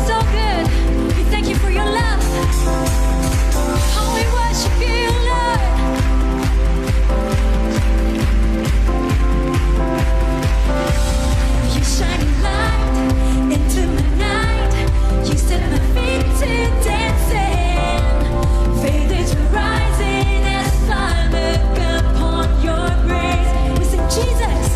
so good. We thank you for your love. Oh, we worship you, Lord. You shine a light into my night. You set my feet to dancing. Faith is rising as I look upon your grace. We sing Jesus,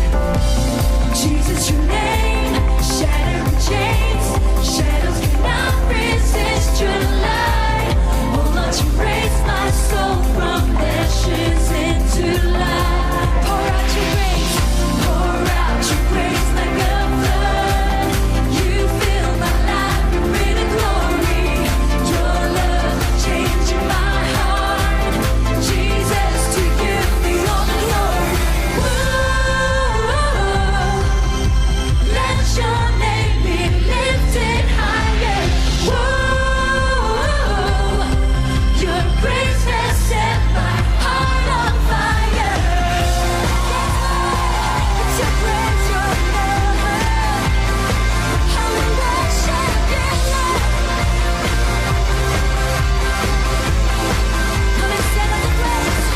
Jesus, your name, shattering chains. Shadows cannot resist your light. Oh Lord, you raise my soul from ashes into light. Pour out your grace like a flood. You fill my life with greater glory. Your love changing my heart. Jesus, to you be all the glory. Whoa, let your name be lifted higher. Whoa, your grace has set my heart on fire. It's your grace, your love. How we worship you, Lord. Come and set us ablaze.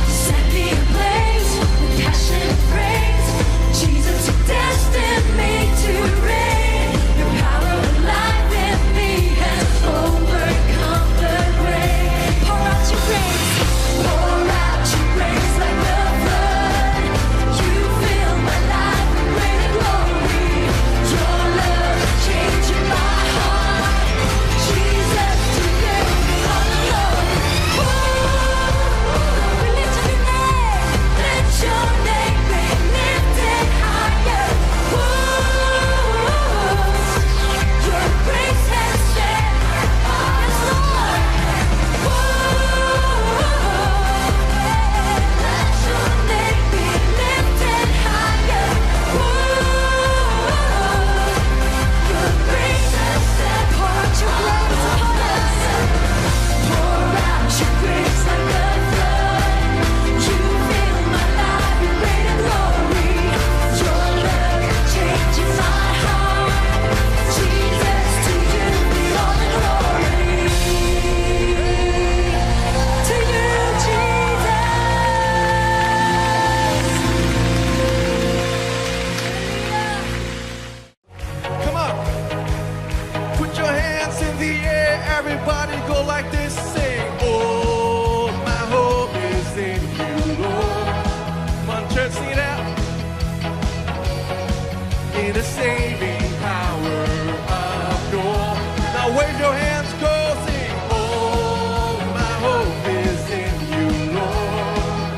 Set me ablaze with passion and praise. Jesus, you destined me to reign. Your power alive in me has overcome the grave. Pour out your grace like a flood. You fill my life with greater glory. Your love changing my heart. Jesus, to you be all the glory. We lift up your name. Let your name be lifted higher. Your grace has set us, Lord. Let your name be lifted higher. Your grace has set. Pour out your grace upon us. Pour out your grace like a flood. You fill my life with greater glory. Your love changes my heart. Jesus, to you be all the glory. To you, Jesus. Come on. Put your hands in the air. Everybody go like this. Sing. Oh, my hope is in you, Lord. Come on, church, sing it out. In the saving power of your. Now wave your hands, go sing. Oh, my hope is in you, Lord.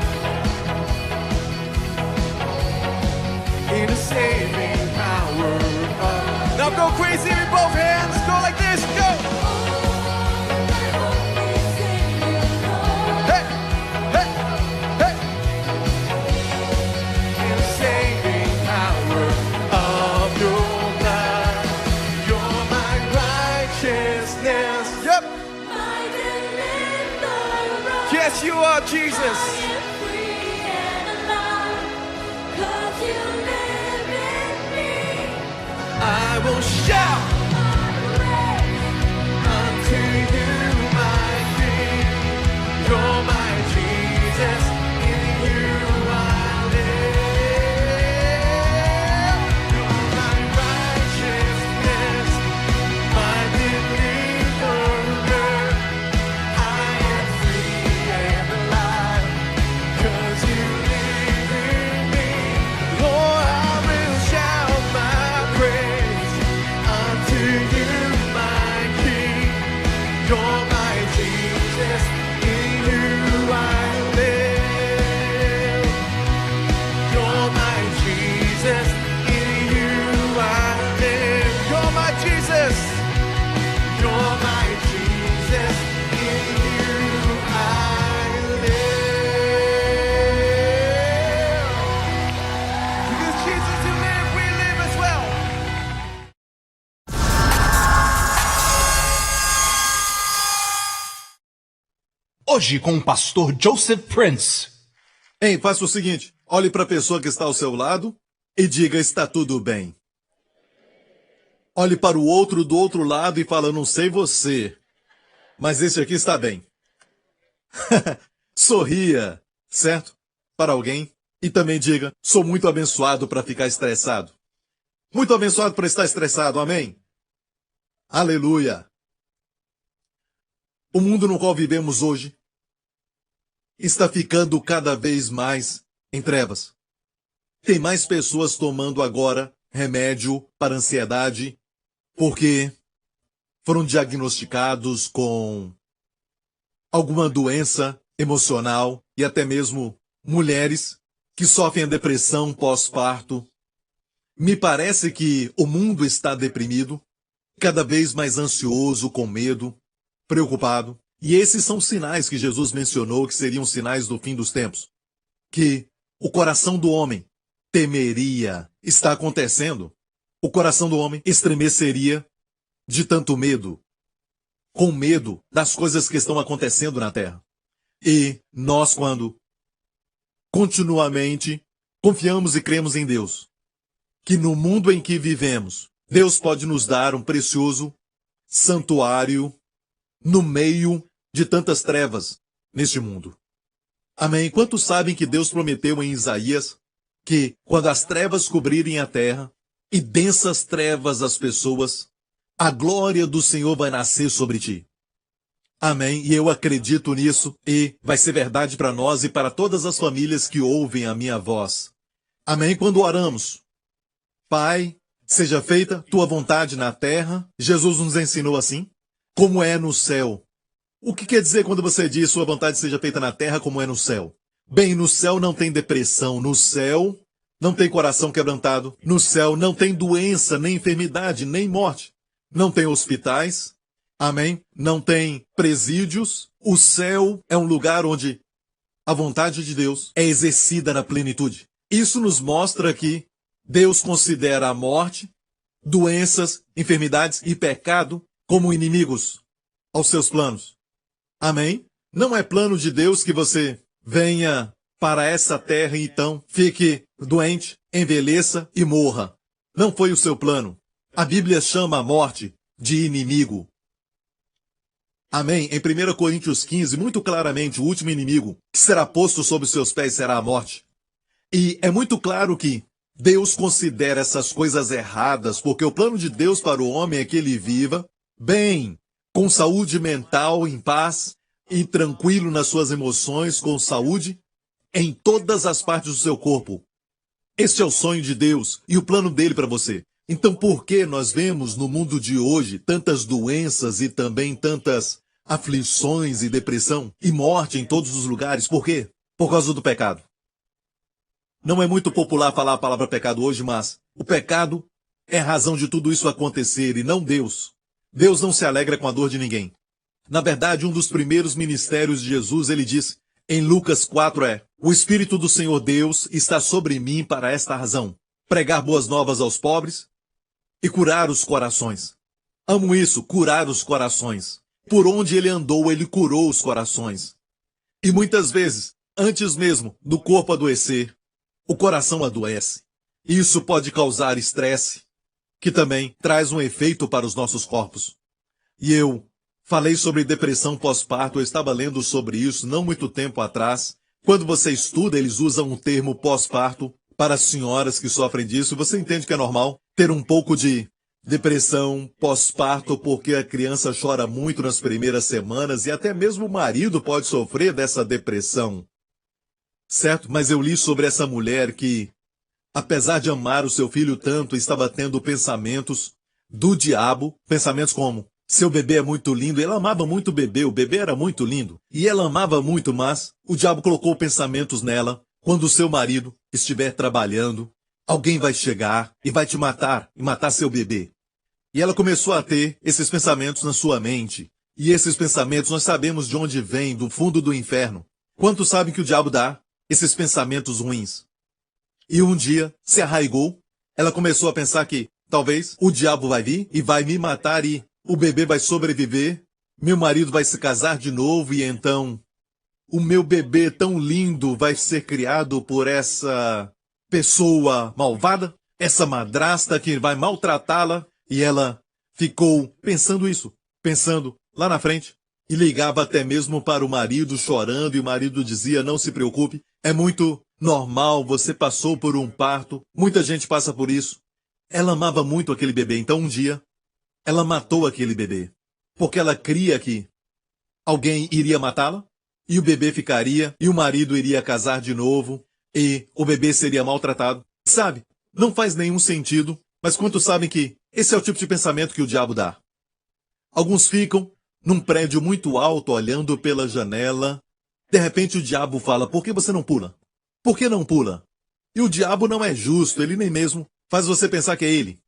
In the saving power of. Now go crazy with both hands. Go like this. Go. Hey, hey, hey. In the saving power of your blood, you're my righteousness. Yep. My deliverer. Yes, you are, Jesus. I am free and alive, 'cause you live in me. I will shout unto you, my King. You're my Jesus. In you I live. You're my righteousness, my deliverer. I am free and alive, 'cause you live in me. Lord, I will shout my praise unto you, my King. You're my Jesus. In you I live. You're my Jesus. In you I live. You're my Jesus. You're my Jesus. In you I live. Because Jesus who live, we live as well. Hoje com o pastor Joseph Prince. Hein, faça o seguinte, olhe para a pessoa que está ao seu lado e diga, está tudo bem. Olhe para o outro do outro lado e fala, não sei você, mas esse aqui está bem. Sorria, certo? Para alguém. E também diga, sou muito abençoado para ficar estressado. Muito abençoado para estar estressado, amém? Aleluia! O mundo no qual vivemos hoje está ficando cada vez mais em trevas. Tem mais pessoas tomando agora remédio para ansiedade porque foram diagnosticados com alguma doença emocional e até mesmo mulheres que sofrem a depressão pós-parto. Me parece que o mundo está deprimido, cada vez mais ansioso, com medo, preocupado. E esses são sinais que Jesus mencionou que seriam sinais do fim dos tempos. Que o coração do homem temeria. Está acontecendo. O coração do homem estremeceria de tanto medo. Com medo das coisas que estão acontecendo na terra. E nós, quando continuamente confiamos e cremos em Deus, que no mundo em que vivemos, Deus pode nos dar um precioso santuário no meio de tantas trevas neste mundo. Amém? Quantos sabem que Deus prometeu em Isaías que quando as trevas cobrirem a terra e densas trevas as pessoas, a glória do Senhor vai nascer sobre ti. Amém? E eu acredito nisso e vai ser verdade para nós e para todas as famílias que ouvem a minha voz. Amém? Quando oramos, Pai, seja feita tua vontade na terra. Jesus nos ensinou assim, como é no céu. O que quer dizer quando você diz sua vontade seja feita na terra como é no céu? Bem, no céu não tem depressão, no céu não tem coração quebrantado, no céu não tem doença, nem enfermidade, nem morte. Não tem hospitais, amém? Não tem presídios. O céu é um lugar onde a vontade de Deus é exercida na plenitude. Isso nos mostra que Deus considera a morte, doenças, enfermidades e pecado como inimigos aos seus planos. Amém? Não é plano de Deus que você venha para essa terra e então fique doente, envelheça e morra. Não foi o seu plano. A Bíblia chama a morte de inimigo. Amém? Em 1 Coríntios 15, muito claramente, o último inimigo que será posto sob seus pés será a morte. E é muito claro que Deus considera essas coisas erradas, porque o plano de Deus para o homem é que ele viva bem, com saúde mental, em paz e tranquilo nas suas emoções, com saúde em todas as partes do seu corpo. Este é o sonho de Deus e o plano dele para você. Então por que nós vemos no mundo de hoje tantas doenças e também tantas aflições e depressão e morte em todos os lugares? Por quê? Por causa do pecado. Não é muito popular falar a palavra pecado hoje, mas o pecado é a razão de tudo isso acontecer e não Deus. Deus não se alegra com a dor de ninguém. Na verdade, um dos primeiros ministérios de Jesus, ele diz em Lucas 4 o Espírito do Senhor Deus está sobre mim para esta razão, pregar boas novas aos pobres e curar os corações. Amo isso, curar os corações. Por onde ele andou, ele curou os corações. E muitas vezes, antes mesmo do corpo adoecer, o coração adoece. Isso pode causar estresse, que também traz um efeito para os nossos corpos. E eu falei sobre depressão pós-parto, eu estava lendo sobre isso não muito tempo atrás. Quando você estuda, eles usam o termo pós-parto para as senhoras que sofrem disso. Você entende que é normal ter um pouco de depressão pós-parto porque a criança chora muito nas primeiras semanas e até mesmo o marido pode sofrer dessa depressão. Certo? Mas eu li sobre essa mulher que, apesar de amar o seu filho tanto, estava tendo pensamentos do diabo, pensamentos como, seu bebê é muito lindo. Ela amava muito o bebê era muito lindo. E ela amava muito, mas o diabo colocou pensamentos nela. Quando o seu marido estiver trabalhando, alguém vai chegar e vai te matar, e matar seu bebê. E ela começou a ter esses pensamentos na sua mente. E esses pensamentos nós sabemos de onde vêm, do fundo do inferno. Quantos sabem que o diabo dá esses pensamentos ruins? E um dia se arraigou, ela começou a pensar que talvez o diabo vai vir e vai me matar e o bebê vai sobreviver, meu marido vai se casar de novo e então o meu bebê tão lindo vai ser criado por essa pessoa malvada, essa madrasta que vai maltratá-la E ela ficou pensando isso, pensando lá na frente. E ligava até mesmo para o marido chorando, e o marido dizia, não se preocupe, é muito normal, você passou por um parto, muita gente passa por isso. Ela amava muito aquele bebê, então um dia, ela matou aquele bebê, porque ela cria que alguém iria matá-la, e o bebê ficaria, e o marido iria casar de novo, e o bebê seria maltratado. Sabe, não faz nenhum sentido, mas quantos sabem que esse é o tipo de pensamento que o diabo dá? Alguns ficam num prédio muito alto, olhando pela janela. De repente o diabo fala, por que você não pula? Por que não pula? E o diabo não é justo, ele nem mesmo faz você pensar que é ele.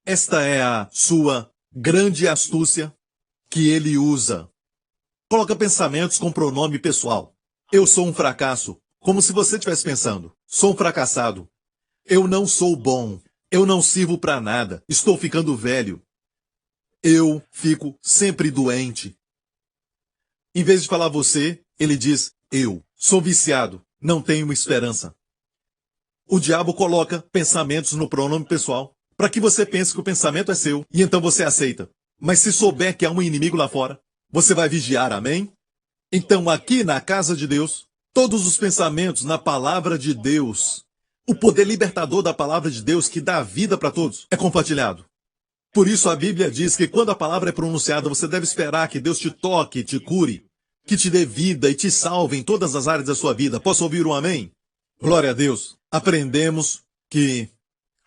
Esta é a sua grande astúcia que ele usa. Coloca pensamentos com pronome pessoal. Eu sou um fracasso, como se você estivesse pensando. Sou um fracassado. Eu não sou bom. Eu não sirvo para nada. Estou ficando velho. Eu fico sempre doente. Em vez de falar você, ele diz, eu sou viciado, não tenho esperança. O diabo coloca pensamentos no pronome pessoal, para que você pense que o pensamento é seu, e então você aceita. Mas se souber que há um inimigo lá fora, você vai vigiar, amém? Então aqui na casa de Deus, todos os pensamentos na palavra de Deus, o poder libertador da palavra de Deus que dá vida para todos, é compartilhado. Por isso a Bíblia diz que quando a palavra é pronunciada, você deve esperar que Deus te toque, te cure, que te dê vida e te salve em todas as áreas da sua vida. Posso ouvir um amém? Glória a Deus. Aprendemos que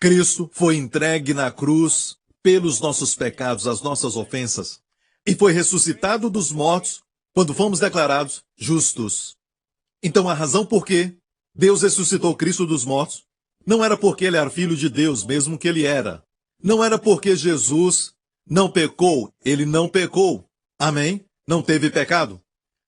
Cristo foi entregue na cruz pelos nossos pecados, as nossas ofensas, e foi ressuscitado dos mortos quando fomos declarados justos. Então a razão por que Deus ressuscitou Cristo dos mortos não era porque ele era filho de Deus, mesmo que ele era. Não era porque Jesus não pecou, ele não pecou. Amém? Não teve pecado.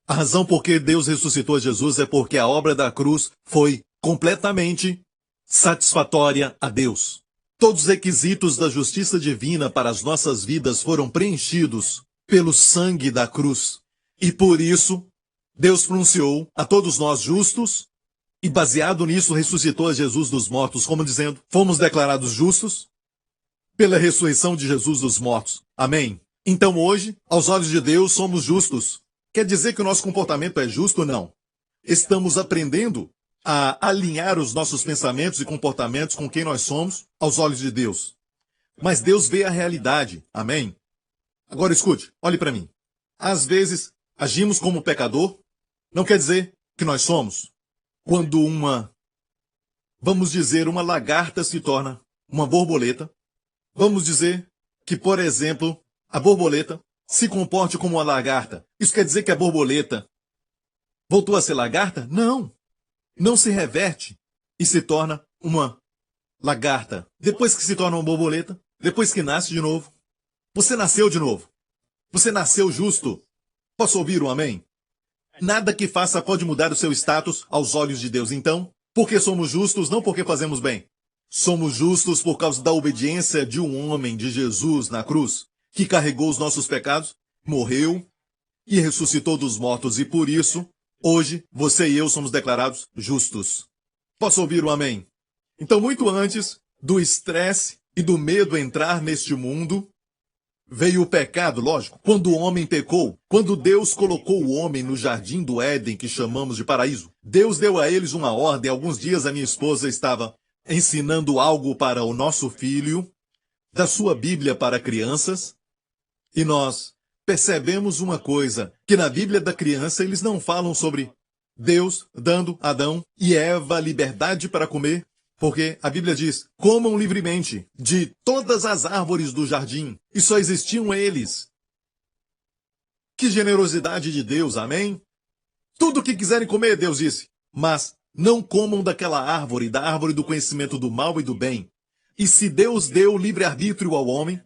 A razão por que Deus ressuscitou Jesus é porque a obra da cruz foi completamente satisfatória a Deus. Todos os requisitos da justiça divina para as nossas vidas foram preenchidos pelo sangue da cruz. E por isso, Deus pronunciou a todos nós justos e baseado nisso ressuscitou a Jesus dos mortos, como dizendo, fomos declarados justos pela ressurreição de Jesus dos mortos. Amém? Então hoje, aos olhos de Deus, somos justos. Quer dizer que o nosso comportamento é justo? Não. Estamos aprendendo a alinhar os nossos pensamentos e comportamentos com quem nós somos aos olhos de Deus. Mas Deus vê a realidade. Amém? Agora escute, olhe para mim. Às vezes, agimos como pecador, não quer dizer que nós somos. Quando vamos dizer, uma lagarta se torna uma borboleta, vamos dizer que, por exemplo, a borboleta se comporte como uma lagarta. Isso quer dizer que a borboleta voltou a ser lagarta? Não. Não se reverte e se torna uma lagarta. Depois que se torna uma borboleta, depois que nasce de novo, você nasceu de novo. Você nasceu justo. Posso ouvir um amém? Nada que faça pode mudar o seu status aos olhos de Deus. Então, porque somos justos, não porque fazemos bem. Somos justos por causa da obediência de um homem, de Jesus, na cruz, que carregou os nossos pecados, morreu e ressuscitou dos mortos. E por isso, hoje, você e eu somos declarados justos. Posso ouvir um amém? Então, muito antes do estresse e do medo entrar neste mundo, veio o pecado, lógico. Quando o homem pecou, quando Deus colocou o homem no jardim do Éden, que chamamos de paraíso, Deus deu a eles uma ordem. Alguns dias a minha esposa estava ensinando algo para o nosso filho, da sua Bíblia para crianças, e nós percebemos uma coisa, que na Bíblia da criança eles não falam sobre Deus dando a Adão e Eva liberdade para comer, porque a Bíblia diz, comam livremente de todas as árvores do jardim, e só existiam eles. Que generosidade de Deus, amém? Tudo o que quiserem comer, Deus disse, mas não comam daquela árvore, da árvore do conhecimento do mal e do bem. E se Deus deu livre-arbítrio ao homem,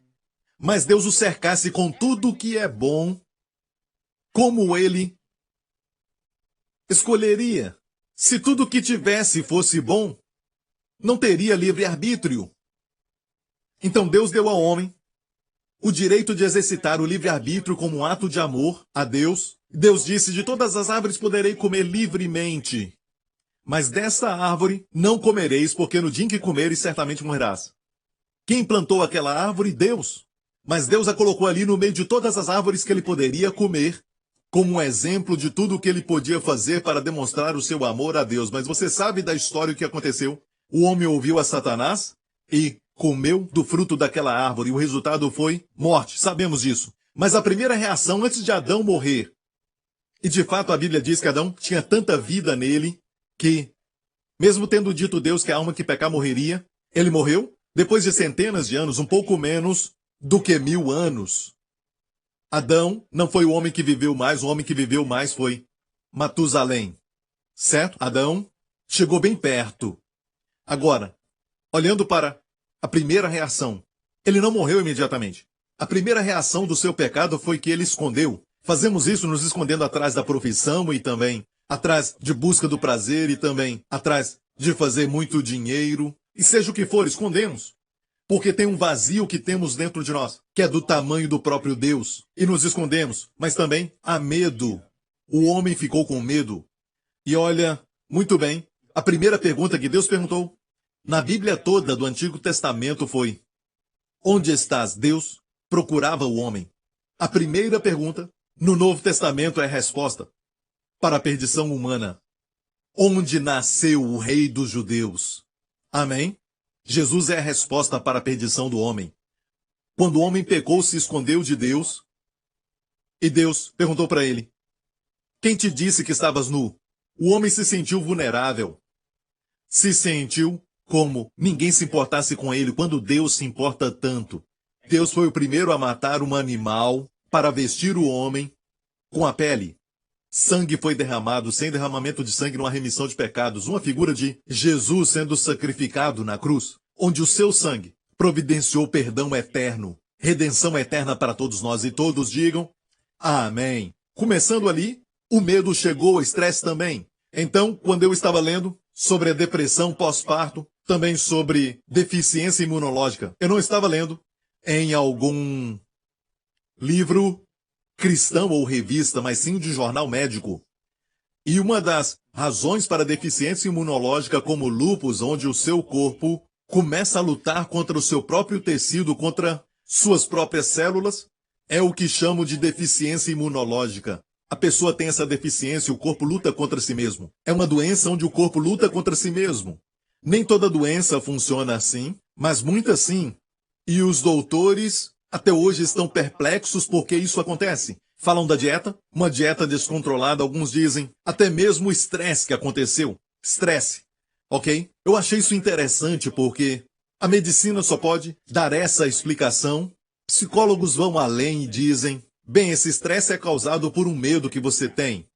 mas Deus o cercasse com tudo o que é bom, como ele escolheria? Se tudo o que tivesse fosse bom, não teria livre-arbítrio. Então Deus deu ao homem o direito de exercitar o livre-arbítrio como um ato de amor a Deus. Deus disse, de todas as árvores poderei comer livremente, mas desta árvore não comereis, porque no dia em que comeres certamente morrerás. Quem plantou aquela árvore? Deus. Mas Deus a colocou ali no meio de todas as árvores que ele poderia comer, como um exemplo de tudo o que ele podia fazer para demonstrar o seu amor a Deus. Mas você sabe da história o que aconteceu? O homem ouviu a Satanás e comeu do fruto daquela árvore. E o resultado foi morte. Sabemos disso. Mas a primeira reação antes de Adão morrer, e de fato a Bíblia diz que Adão tinha tanta vida nele que, mesmo tendo dito Deus que a alma que pecar morreria, ele morreu depois de centenas de anos, um pouco menos do que 1000 anos. Adão não foi o homem que viveu mais, o homem que viveu mais foi Matusalém. Certo? Adão chegou bem perto. Agora, olhando para a primeira reação, ele não morreu imediatamente. A primeira reação do seu pecado foi que ele escondeu. Fazemos isso nos escondendo atrás da profissão e também atrás de busca do prazer e também atrás de fazer muito dinheiro. E seja o que for, escondemos. Porque tem um vazio que temos dentro de nós, que é do tamanho do próprio Deus. E nos escondemos. Mas também há medo. O homem ficou com medo. E olha, muito bem, a primeira pergunta que Deus perguntou na Bíblia toda do Antigo Testamento foi: onde estás? Deus procurava o homem. A primeira pergunta no Novo Testamento é a resposta para a perdição humana. Onde nasceu o Rei dos Judeus? Amém? Jesus é a resposta para a perdição do homem. Quando o homem pecou, se escondeu de Deus, e Deus perguntou para ele: quem te disse que estavas nu? O homem se sentiu vulnerável. Se sentiu como ninguém se importasse com ele, quando Deus se importa tanto. Deus foi o primeiro a matar um animal para vestir o homem com a pele. Sangue foi derramado, sem derramamento de sangue não há remissão de pecados. Uma figura de Jesus sendo sacrificado na cruz, onde o seu sangue providenciou perdão eterno, redenção eterna para todos nós. E todos digam amém. Começando ali, o medo chegou, o estresse também. Então, quando eu estava lendo sobre a depressão pós-parto, também sobre deficiência imunológica, eu não estava lendo em algum livro cristão ou revista, mas sim de jornal médico. E uma das razões para a deficiência imunológica, como lúpus, onde o seu corpo começa a lutar contra o seu próprio tecido, contra suas próprias células, é o que chamo de deficiência imunológica. A pessoa tem essa deficiência, o corpo luta contra si mesmo. É uma doença onde o corpo luta contra si mesmo. Nem toda doença funciona assim, mas muitas sim. E os doutores até hoje estão perplexos porque isso acontece. Falam da dieta, uma dieta descontrolada, alguns dizem até mesmo o estresse que aconteceu. Estresse, ok? Eu achei isso interessante porque a medicina só pode dar essa explicação. Psicólogos vão além e dizem: bem, esse estresse é causado por um medo que você tem.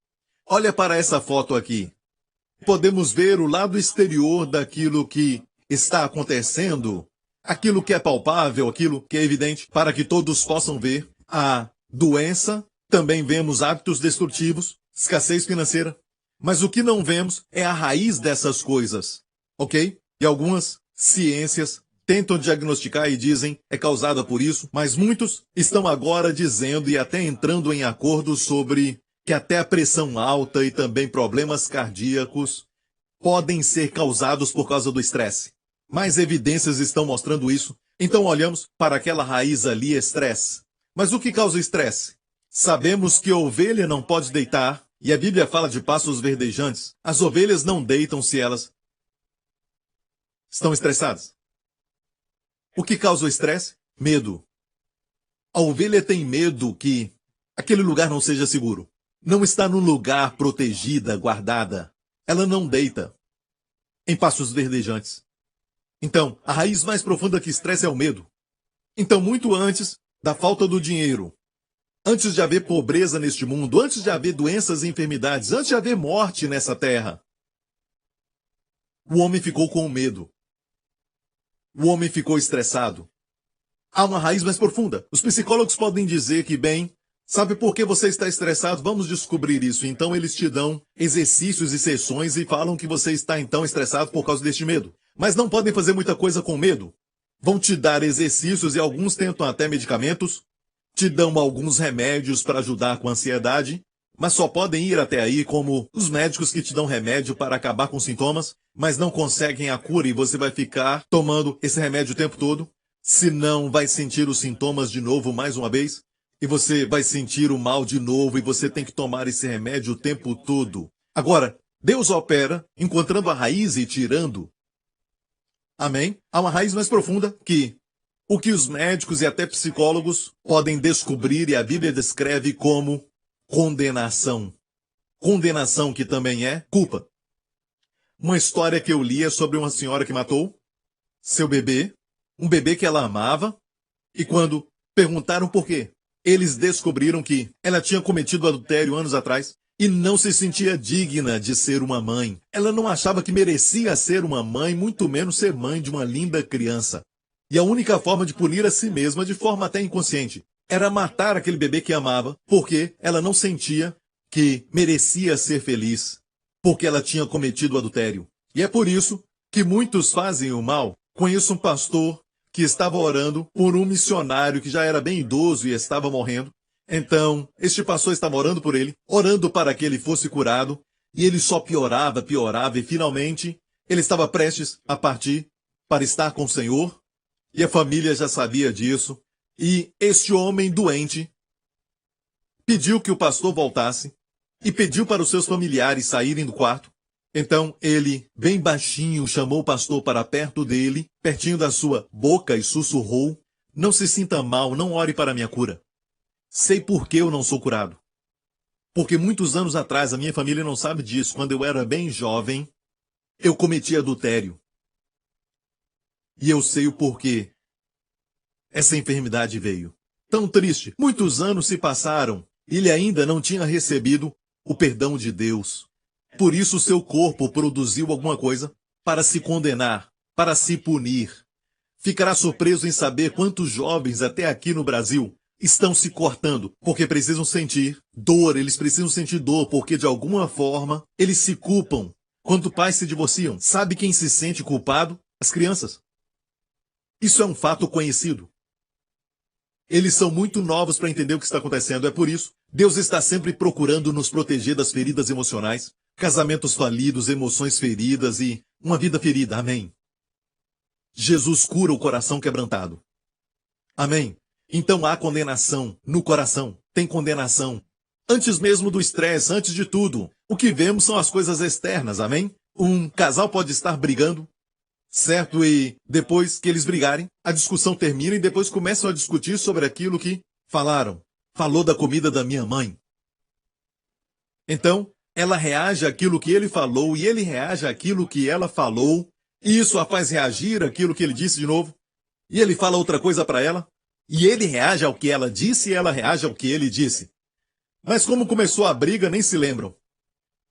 Olha para essa foto aqui. Podemos ver o lado exterior daquilo que está acontecendo, aquilo que é palpável, aquilo que é evidente, para que todos possam ver a doença. Também vemos hábitos destrutivos, escassez financeira. Mas o que não vemos é a raiz dessas coisas, ok? E algumas ciências tentam diagnosticar e dizem é causada por isso, mas muitos estão agora dizendo e até entrando em acordo sobre que até a pressão alta e também problemas cardíacos podem ser causados por causa do estresse. Mais evidências estão mostrando isso. Então olhamos para aquela raiz ali, estresse. Mas o que causa estresse? Sabemos que a ovelha não pode deitar, e a Bíblia fala de pastos verdejantes. As ovelhas não deitam se elas estão estressadas. O que causa o estresse? Medo. A ovelha tem medo que aquele lugar não seja seguro. Não está num lugar protegida, guardada. Ela não deita em pastos verdejantes. Então, a raiz mais profunda que estresse é o medo. Então, muito antes da falta do dinheiro, antes de haver pobreza neste mundo, antes de haver doenças e enfermidades, antes de haver morte nessa terra, o homem ficou com medo. O homem ficou estressado. Há uma raiz mais profunda. Os psicólogos podem dizer que, bem, sabe por que você está estressado? Vamos descobrir isso. Então eles te dão exercícios e sessões e falam que você está então estressado por causa deste medo. Mas não podem fazer muita coisa com medo. Vão te dar exercícios e alguns tentam até medicamentos. Te dão alguns remédios para ajudar com a ansiedade. Mas só podem ir até aí como os médicos que te dão remédio para acabar com sintomas, mas não conseguem a cura e você vai ficar tomando esse remédio o tempo todo. Senão vai sentir os sintomas de novo mais uma vez, e você vai sentir o mal de novo, e você tem que tomar esse remédio o tempo todo. Agora, Deus opera encontrando a raiz e tirando. Amém? Há uma raiz mais profunda que o que os médicos e até psicólogos podem descobrir, e a Bíblia descreve como condenação. Condenação que também é culpa. Uma história que eu li é sobre uma senhora que matou seu bebê, um bebê que ela amava, e quando perguntaram por quê, eles descobriram que ela tinha cometido adultério anos atrás e não se sentia digna de ser uma mãe. Ela não achava que merecia ser uma mãe, muito menos ser mãe de uma linda criança. E a única forma de punir a si mesma, de forma até inconsciente, era matar aquele bebê que amava, porque ela não sentia que merecia ser feliz, porque ela tinha cometido adultério. E é por isso que muitos fazem o mal. Conheço um pastor que estava orando por um missionário que já era bem idoso e estava morrendo. Então, este pastor estava orando por ele, orando para que ele fosse curado, e ele só piorava, piorava, e finalmente ele estava prestes a partir para estar com o Senhor, e a família já sabia disso, e este homem doente pediu que o pastor voltasse, e pediu para os seus familiares saírem do quarto. Então ele, bem baixinho, chamou o pastor para perto dele, pertinho da sua boca, e sussurrou: "Não se sinta mal, não ore para a minha cura. Sei por que eu não sou curado. Porque muitos anos atrás, a minha família não sabe disso, quando eu era bem jovem, eu cometi adultério. E eu sei o porquê essa enfermidade veio. Tão triste. Muitos anos se passaram, e ele ainda não tinha recebido o perdão de Deus. Por isso seu corpo produziu alguma coisa para se condenar, para se punir. Ficará surpreso em saber quantos jovens até aqui no Brasil estão se cortando, porque precisam sentir dor, eles precisam sentir dor, porque de alguma forma eles se culpam. Quando pais se divorciam, sabe quem se sente culpado? As crianças. Isso é um fato conhecido. Eles são muito novos para entender o que está acontecendo. É por isso, Deus está sempre procurando nos proteger das feridas emocionais, casamentos falidos, emoções feridas e uma vida ferida. Amém. Jesus cura o coração quebrantado. Amém. Então há condenação no coração. Tem condenação. Antes mesmo do estresse, antes de tudo, o que vemos são as coisas externas. Amém. Um casal pode estar brigando, certo? E depois que eles brigarem, a discussão termina e depois começam a discutir sobre aquilo que falaram. Falou da comida da minha mãe. Então, ela reage àquilo que ele falou e ele reage àquilo que ela falou. E isso a faz reagir àquilo que ele disse de novo. E ele fala outra coisa para ela. E ele reage ao que ela disse e ela reage ao que ele disse. Mas como começou a briga, nem se lembram.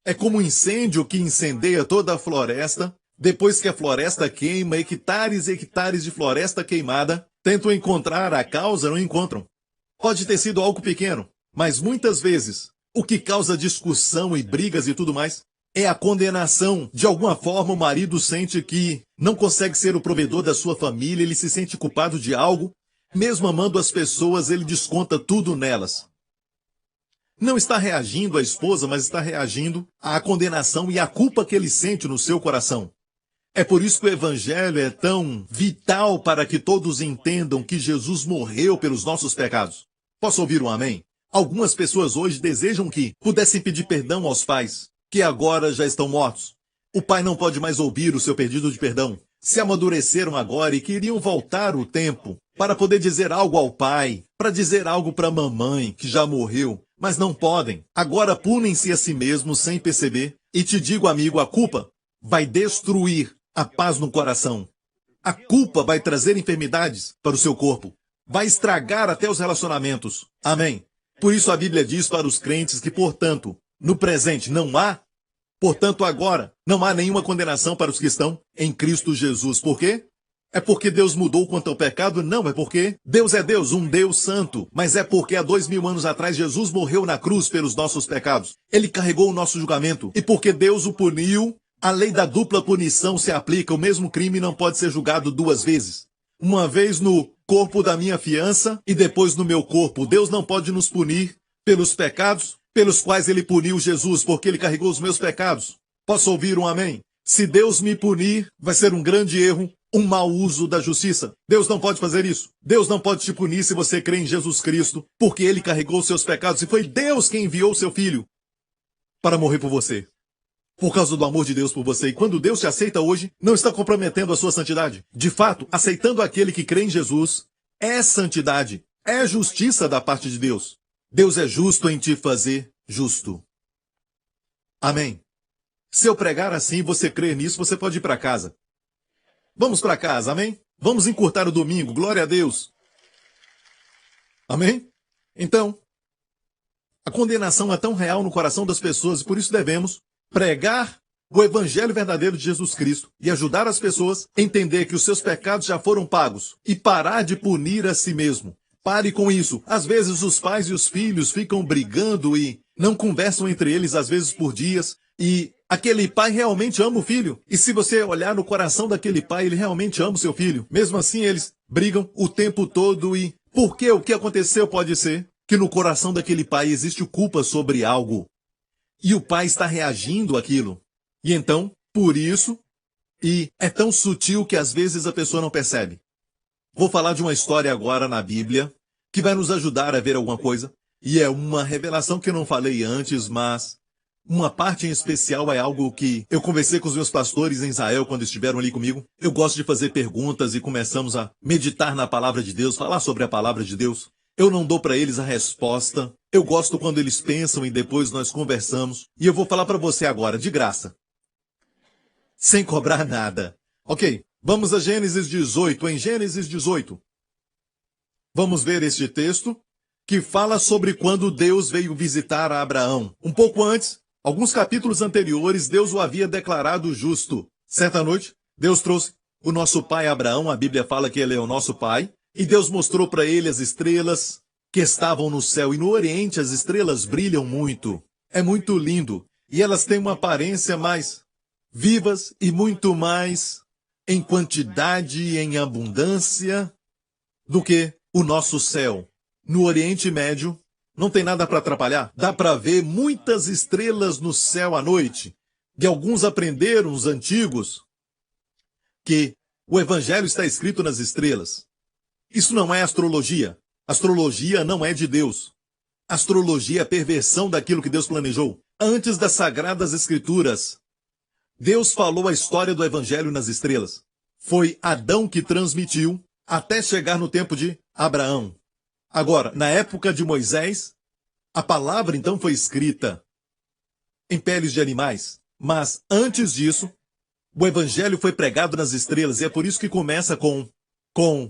É como um incêndio que incendeia toda a floresta. Depois que a floresta queima, hectares e hectares de floresta queimada, tentam encontrar a causa, não encontram. Pode ter sido algo pequeno, mas muitas vezes o que causa discussão e brigas e tudo mais é a condenação. De alguma forma o marido sente que não consegue ser o provedor da sua família, ele se sente culpado de algo, mesmo amando as pessoas, ele desconta tudo nelas. Não está reagindo à esposa, mas está reagindo à condenação e à culpa que ele sente no seu coração. É por isso que o Evangelho é tão vital para que todos entendam que Jesus morreu pelos nossos pecados. Posso ouvir um amém? Algumas pessoas hoje desejam que pudessem pedir perdão aos pais, que agora já estão mortos. O pai não pode mais ouvir o seu pedido de perdão. Se amadureceram agora e queriam voltar o tempo para poder dizer algo ao pai, para dizer algo para a mamãe, que já morreu, mas não podem. Agora punem-se a si mesmos sem perceber. E te digo, amigo, a culpa vai destruir a paz no coração. A culpa vai trazer enfermidades para o seu corpo. Vai estragar até os relacionamentos. Amém. Por isso a Bíblia diz para os crentes que, portanto, no presente não há, portanto agora, não há nenhuma condenação para os que estão em Cristo Jesus. Por quê? É porque Deus mudou quanto ao pecado? Não, é porque Deus é Deus, um Deus santo. Mas é porque há 2000 anos atrás Jesus morreu na cruz pelos nossos pecados. Ele carregou o nosso julgamento. E porque Deus o puniu, a lei da dupla punição se aplica. O mesmo crime não pode ser julgado duas vezes. Uma vez no corpo da minha fiança e depois no meu corpo. Deus não pode nos punir pelos pecados pelos quais ele puniu Jesus, porque ele carregou os meus pecados. Posso ouvir um amém? Se Deus me punir, vai ser um grande erro um mau uso da justiça. Deus não pode fazer isso. Deus não pode te punir se você crê em Jesus Cristo, porque ele carregou seus pecados e foi Deus quem enviou seu filho para morrer por você. Por causa do amor de Deus por você. E quando Deus te aceita hoje, não está comprometendo a sua santidade. De fato, aceitando aquele que crê em Jesus é santidade, é justiça da parte de Deus. Deus é justo em te fazer justo. Amém. Se eu pregar assim, você crer nisso, você pode ir para casa. Vamos para casa, amém? Vamos encurtar o domingo, glória a Deus. Amém? Então, a condenação é tão real no coração das pessoas e por isso devemos pregar o evangelho verdadeiro de Jesus Cristo e ajudar as pessoas a entender que os seus pecados já foram pagos e parar de punir a si mesmo. Pare com isso. Às vezes os pais e os filhos ficam brigando e não conversam entre eles, às vezes por dias, e aquele pai realmente ama o filho. E se você olhar no coração daquele pai, ele realmente ama o seu filho. Mesmo assim, eles brigam o tempo todo e... Porque o que aconteceu pode ser que no coração daquele pai existe culpa sobre algo. E o pai está reagindo àquilo. E então, por isso, e é tão sutil que às vezes a pessoa não percebe. Vou falar de uma história agora na Bíblia que vai nos ajudar a ver alguma coisa. E é uma revelação que eu não falei antes, mas uma parte em especial é algo que eu conversei com os meus pastores em Israel quando estiveram ali comigo. Eu gosto de fazer perguntas e começamos a meditar na palavra de Deus, falar sobre a palavra de Deus. Eu não dou para eles a resposta. Eu gosto quando eles pensam e depois nós conversamos. E eu vou falar para você agora, de graça. Sem cobrar nada. Ok, vamos a Gênesis 18. Em Gênesis 18, vamos ver este texto que fala sobre quando Deus veio visitar a Abraão. Um pouco antes, alguns capítulos anteriores, Deus o havia declarado justo. Certa noite, Deus trouxe o nosso pai Abraão, a Bíblia fala que ele é o nosso pai, e Deus mostrou para ele as estrelas que estavam no céu. E no Oriente as estrelas brilham muito. É muito lindo. E elas têm uma aparência mais vivas e muito mais em quantidade e em abundância do que o nosso céu. No Oriente Médio, não tem nada para atrapalhar. Dá para ver muitas estrelas no céu à noite. E alguns aprenderam, os antigos, que o Evangelho está escrito nas estrelas. Isso não é astrologia. Astrologia não é de Deus. Astrologia é a perversão daquilo que Deus planejou. Antes das Sagradas Escrituras, Deus falou a história do Evangelho nas estrelas. Foi Adão que transmitiu até chegar no tempo de Abraão. Agora, na época de Moisés, a palavra então foi escrita em peles de animais. Mas antes disso, o Evangelho foi pregado nas estrelas. E é por isso que começa com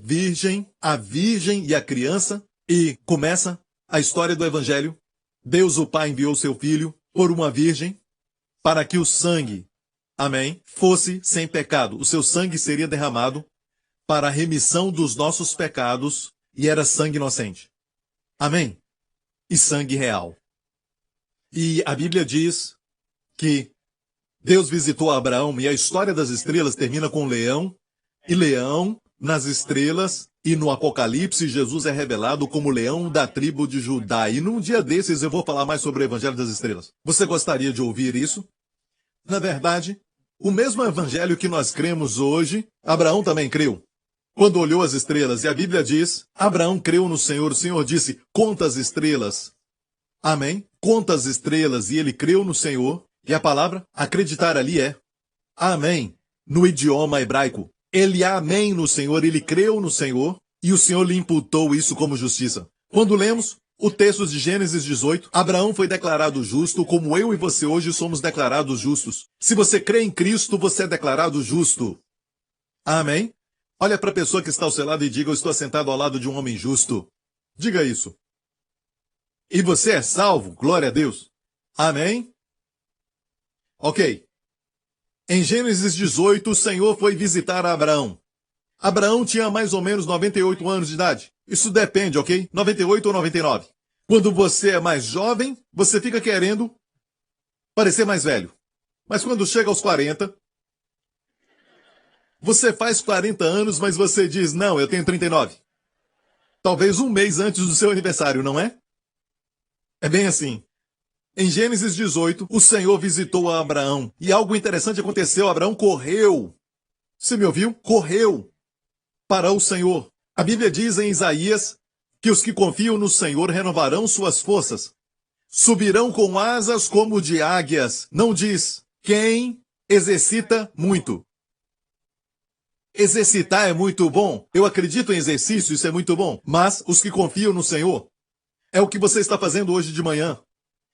virgem, a virgem e a criança. E começa a história do Evangelho. Deus o Pai enviou seu Filho por uma virgem para que o sangue, amém, fosse sem pecado. O seu sangue seria derramado para a remissão dos nossos pecados. E era sangue inocente. Amém? E sangue real. E a Bíblia diz que Deus visitou Abraão e a história das estrelas termina com leão. E leão nas estrelas. E no Apocalipse, Jesus é revelado como leão da tribo de Judá. E num dia desses eu vou falar mais sobre o Evangelho das Estrelas. Você gostaria de ouvir isso? Na verdade, o mesmo Evangelho que nós cremos hoje, Abraão também creu. Quando olhou as estrelas, e a Bíblia diz, Abraão creu no Senhor, o Senhor disse, conta as estrelas. Amém? Conta as estrelas, e ele creu no Senhor, e a palavra acreditar ali é amém, no idioma hebraico. Ele amém no Senhor, ele creu no Senhor, e o Senhor lhe imputou isso como justiça. Quando lemos o texto de Gênesis 18, Abraão foi declarado justo, como eu e você hoje somos declarados justos. Se você crê em Cristo, você é declarado justo. Amém? Olha para a pessoa que está ao seu lado e diga, eu estou sentado ao lado de um homem justo. Diga isso. E você é salvo, glória a Deus. Amém? Ok. Em Gênesis 18, o Senhor foi visitar Abraão. Abraão tinha mais ou menos 98 anos de idade. Isso depende, ok? 98 ou 99. Quando você é mais jovem, você fica querendo parecer mais velho. Mas quando chega aos 40... Você faz 40 anos, mas você diz, não, eu tenho 39. Talvez um mês antes do seu aniversário, não é? É bem assim. Em Gênesis 18, o Senhor visitou a Abraão. E algo interessante aconteceu. Abraão correu Você me ouviu? Correu para o Senhor. A Bíblia diz em Isaías que os que confiam no Senhor renovarão suas forças. Subirão com asas como de águias. Não diz quem exercita muito. Exercitar é muito bom. Eu acredito em exercício, isso é muito bom. Mas os que confiam no Senhor, é o que você está fazendo hoje de manhã.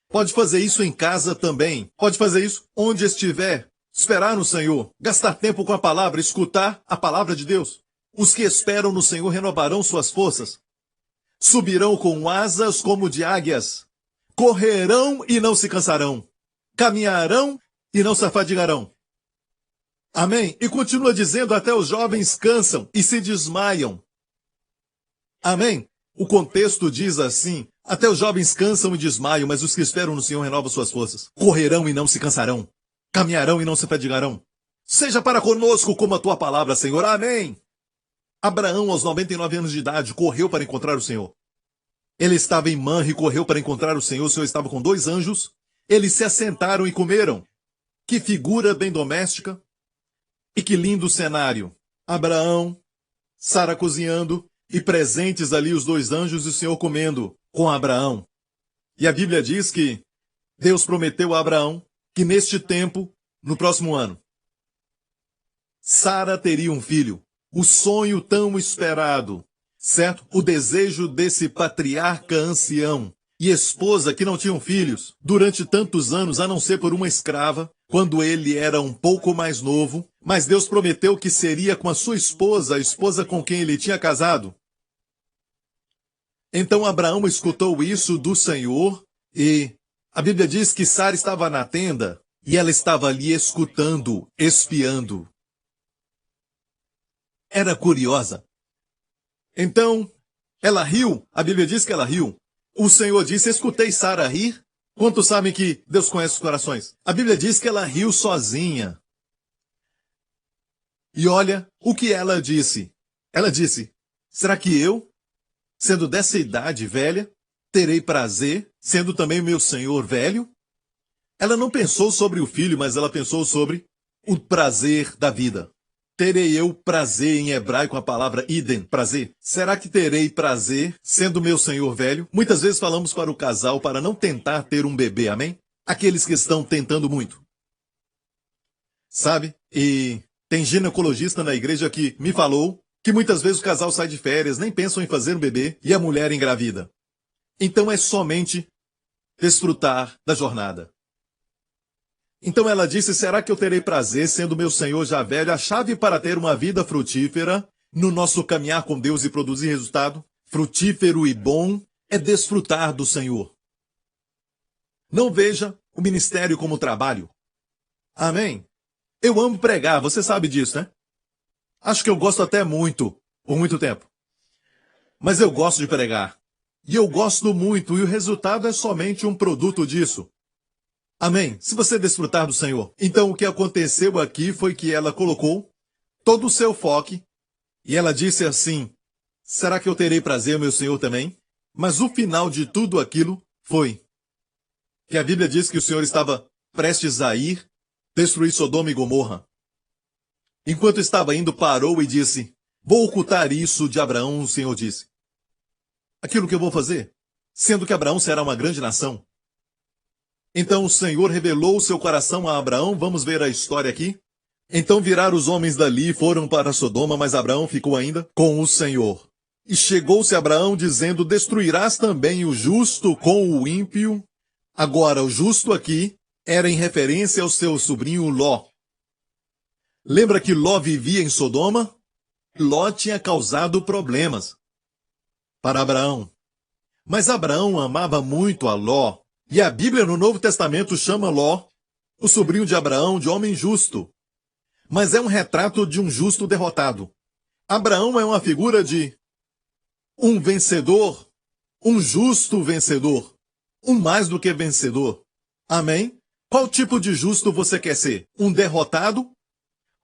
Pode fazer isso em casa também. Pode fazer isso onde estiver. Esperar no Senhor. Gastar tempo com a palavra, escutar a palavra de Deus. Os que esperam no Senhor renovarão suas forças. Subirão com asas como de águias. Correrão e não se cansarão. Caminharão e não se afadigarão. Amém? E continua dizendo, até os jovens cansam e se desmaiam. Amém? O contexto diz assim, até os jovens cansam e desmaiam, mas os que esperam no Senhor renovam suas forças. Correrão e não se cansarão. Caminharão e não se afadigarão. Seja para conosco como a tua palavra, Senhor. Amém. Abraão, aos 99 anos de idade, correu para encontrar o Senhor. Ele estava em Manre e correu para encontrar o Senhor. O Senhor estava com 2 anjos. Eles se assentaram e comeram. Que figura bem doméstica. E que lindo cenário. Abraão, Sara cozinhando e presentes ali os 2 anjos e o Senhor comendo com Abraão. E a Bíblia diz que Deus prometeu a Abraão que neste tempo, no próximo ano, Sara teria um filho. O sonho tão esperado, certo? O desejo desse patriarca ancião e esposa que não tinham filhos durante tantos anos, a não ser por uma escrava, quando ele era um pouco mais novo, mas Deus prometeu que seria com a sua esposa, a esposa com quem ele tinha casado. Então Abraão escutou isso do Senhor e a Bíblia diz que Sara estava na tenda e ela estava ali escutando, espiando. Era curiosa. Então, ela riu, a Bíblia diz que ela riu. O Senhor disse, escutei Sara rir. Quantos sabem que Deus conhece os corações? A Bíblia diz que ela riu sozinha. E olha o que ela disse. Ela disse, será que eu, sendo dessa idade velha, terei prazer, sendo também meu Senhor velho? Ela não pensou sobre o filho, mas ela pensou sobre o prazer da vida. Terei eu prazer em hebraico a palavra idem, prazer? Será que terei prazer sendo meu Senhor velho? Muitas vezes falamos para o casal para não tentar ter um bebê, amém? Aqueles que estão tentando muito. Sabe? E tem ginecologista na igreja que me falou que muitas vezes o casal sai de férias, nem pensam em fazer um bebê e a mulher engravida. Então é somente desfrutar da jornada. Então ela disse, será que eu terei prazer, sendo meu Senhor já velho, a chave para ter uma vida frutífera no nosso caminhar com Deus e produzir resultado? Frutífero e bom é desfrutar do Senhor. Não veja o ministério como trabalho. Amém? Eu amo pregar, você sabe disso, né? Acho que eu gosto até muito, por muito tempo. Mas eu gosto de pregar. E eu gosto muito, e o resultado é somente um produto disso. Amém? Se você desfrutar do Senhor. Então o que aconteceu aqui foi que ela colocou todo o seu foco e ela disse assim, será que eu terei prazer, meu Senhor, também? Mas o final de tudo aquilo foi que a Bíblia diz que o Senhor estava prestes a ir destruir Sodoma e Gomorra. Enquanto estava indo, parou e disse, vou ocultar isso de Abraão, o Senhor disse. Aquilo que eu vou fazer, sendo que Abraão será uma grande nação. Então o Senhor revelou o seu coração a Abraão. Vamos ver a história aqui. Então viraram os homens dali e foram para Sodoma, mas Abraão ficou ainda com o Senhor. E chegou-se Abraão dizendo, destruirás também o justo com o ímpio? Agora, o justo aqui era em referência ao seu sobrinho Ló. Lembra que Ló vivia em Sodoma? Ló tinha causado problemas para Abraão. Mas Abraão amava muito a Ló. E a Bíblia no Novo Testamento chama Ló, o sobrinho de Abraão, de homem justo. Mas é um retrato de um justo derrotado. Abraão é uma figura de um vencedor, um justo vencedor, um mais do que vencedor. Amém? Qual tipo de justo você quer ser? Um derrotado?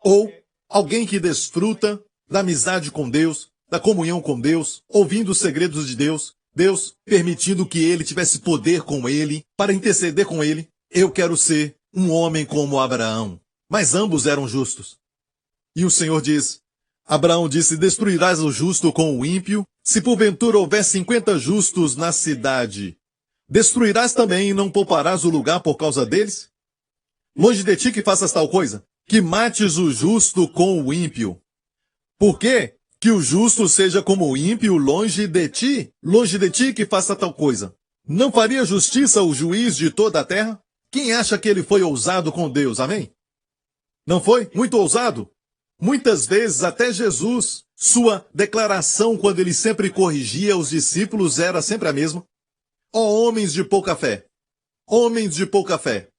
Ou alguém que desfruta da amizade com Deus, da comunhão com Deus, ouvindo os segredos de Deus, Deus permitindo que ele tivesse poder com ele, para interceder com ele? Eu quero ser um homem como Abraão. Mas ambos eram justos. E o Senhor diz, Abraão disse, destruirás o justo com o ímpio? Se porventura houver 50 justos na cidade, destruirás também e não pouparás o lugar por causa deles? Longe de ti que faças tal coisa, que mates o justo com o ímpio. Por quê? Que o justo seja como o ímpio longe de ti que faça tal coisa. Não faria justiça o juiz de toda a terra? Quem acha que ele foi ousado com Deus, amém? Não foi? Muito ousado? Muitas vezes até Jesus, sua declaração quando ele sempre corrigia os discípulos era sempre a mesma. Ó homens de pouca fé! Homens de pouca fé!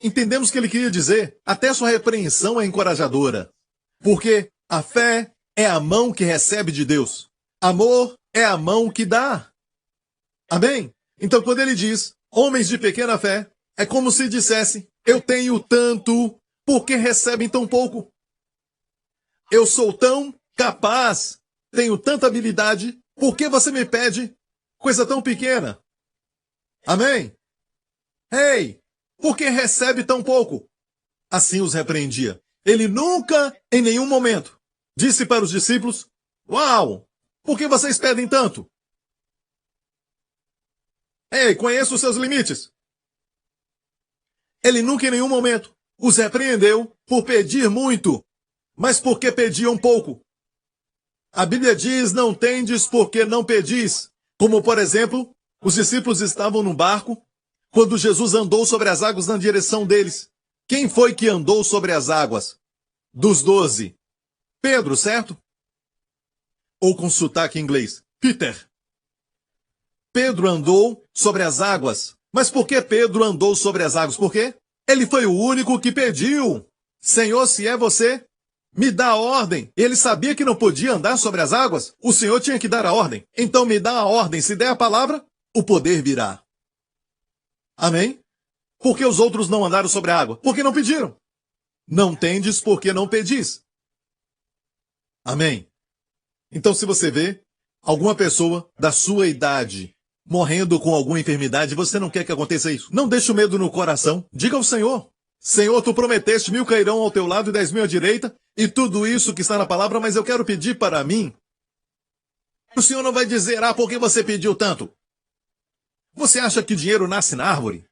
Entendemos que ele queria dizer, até sua repreensão é encorajadora. Porque a fé é a mão que recebe de Deus. Amor é a mão que dá. Amém? Então quando ele diz, homens de pequena fé, é como se dissesse, eu tenho tanto, por que recebem tão pouco? Eu sou tão capaz, tenho tanta habilidade, por que você me pede coisa tão pequena? Amém? Ei, por que recebe tão pouco? Assim os repreendia. Ele nunca, em nenhum momento, disse para os discípulos, uau, por que vocês pedem tanto? Ei, conheço os seus limites. Ele nunca, em nenhum momento, os repreendeu por pedir muito, mas porque pediam pouco. A Bíblia diz, não tendes porque não pedis. Como, por exemplo, os discípulos estavam no barco, quando Jesus andou sobre as águas na direção deles. Quem foi que andou sobre as águas? Dos 12. Pedro, certo? Ou com sotaque inglês, Peter. Pedro andou sobre as águas. Mas por que Pedro andou sobre as águas? Por quê? Ele foi o único que pediu. Senhor, se é você, me dá a ordem. Ele sabia que não podia andar sobre as águas. O Senhor tinha que dar a ordem. Então me dá a ordem. Se der a palavra, o poder virá. Amém? Por que os outros não andaram sobre a água? Porque não pediram. Não tendes porque não pedis. Amém? Então se você vê alguma pessoa da sua idade morrendo com alguma enfermidade, você não quer que aconteça isso. Não deixe o medo no coração. Diga ao Senhor. Senhor, tu prometeste 1000 cairão ao teu lado e 10.000 à direita, e tudo isso que está na palavra, mas eu quero pedir para mim. O Senhor não vai dizer, por que você pediu tanto? Você acha que dinheiro nasce na árvore?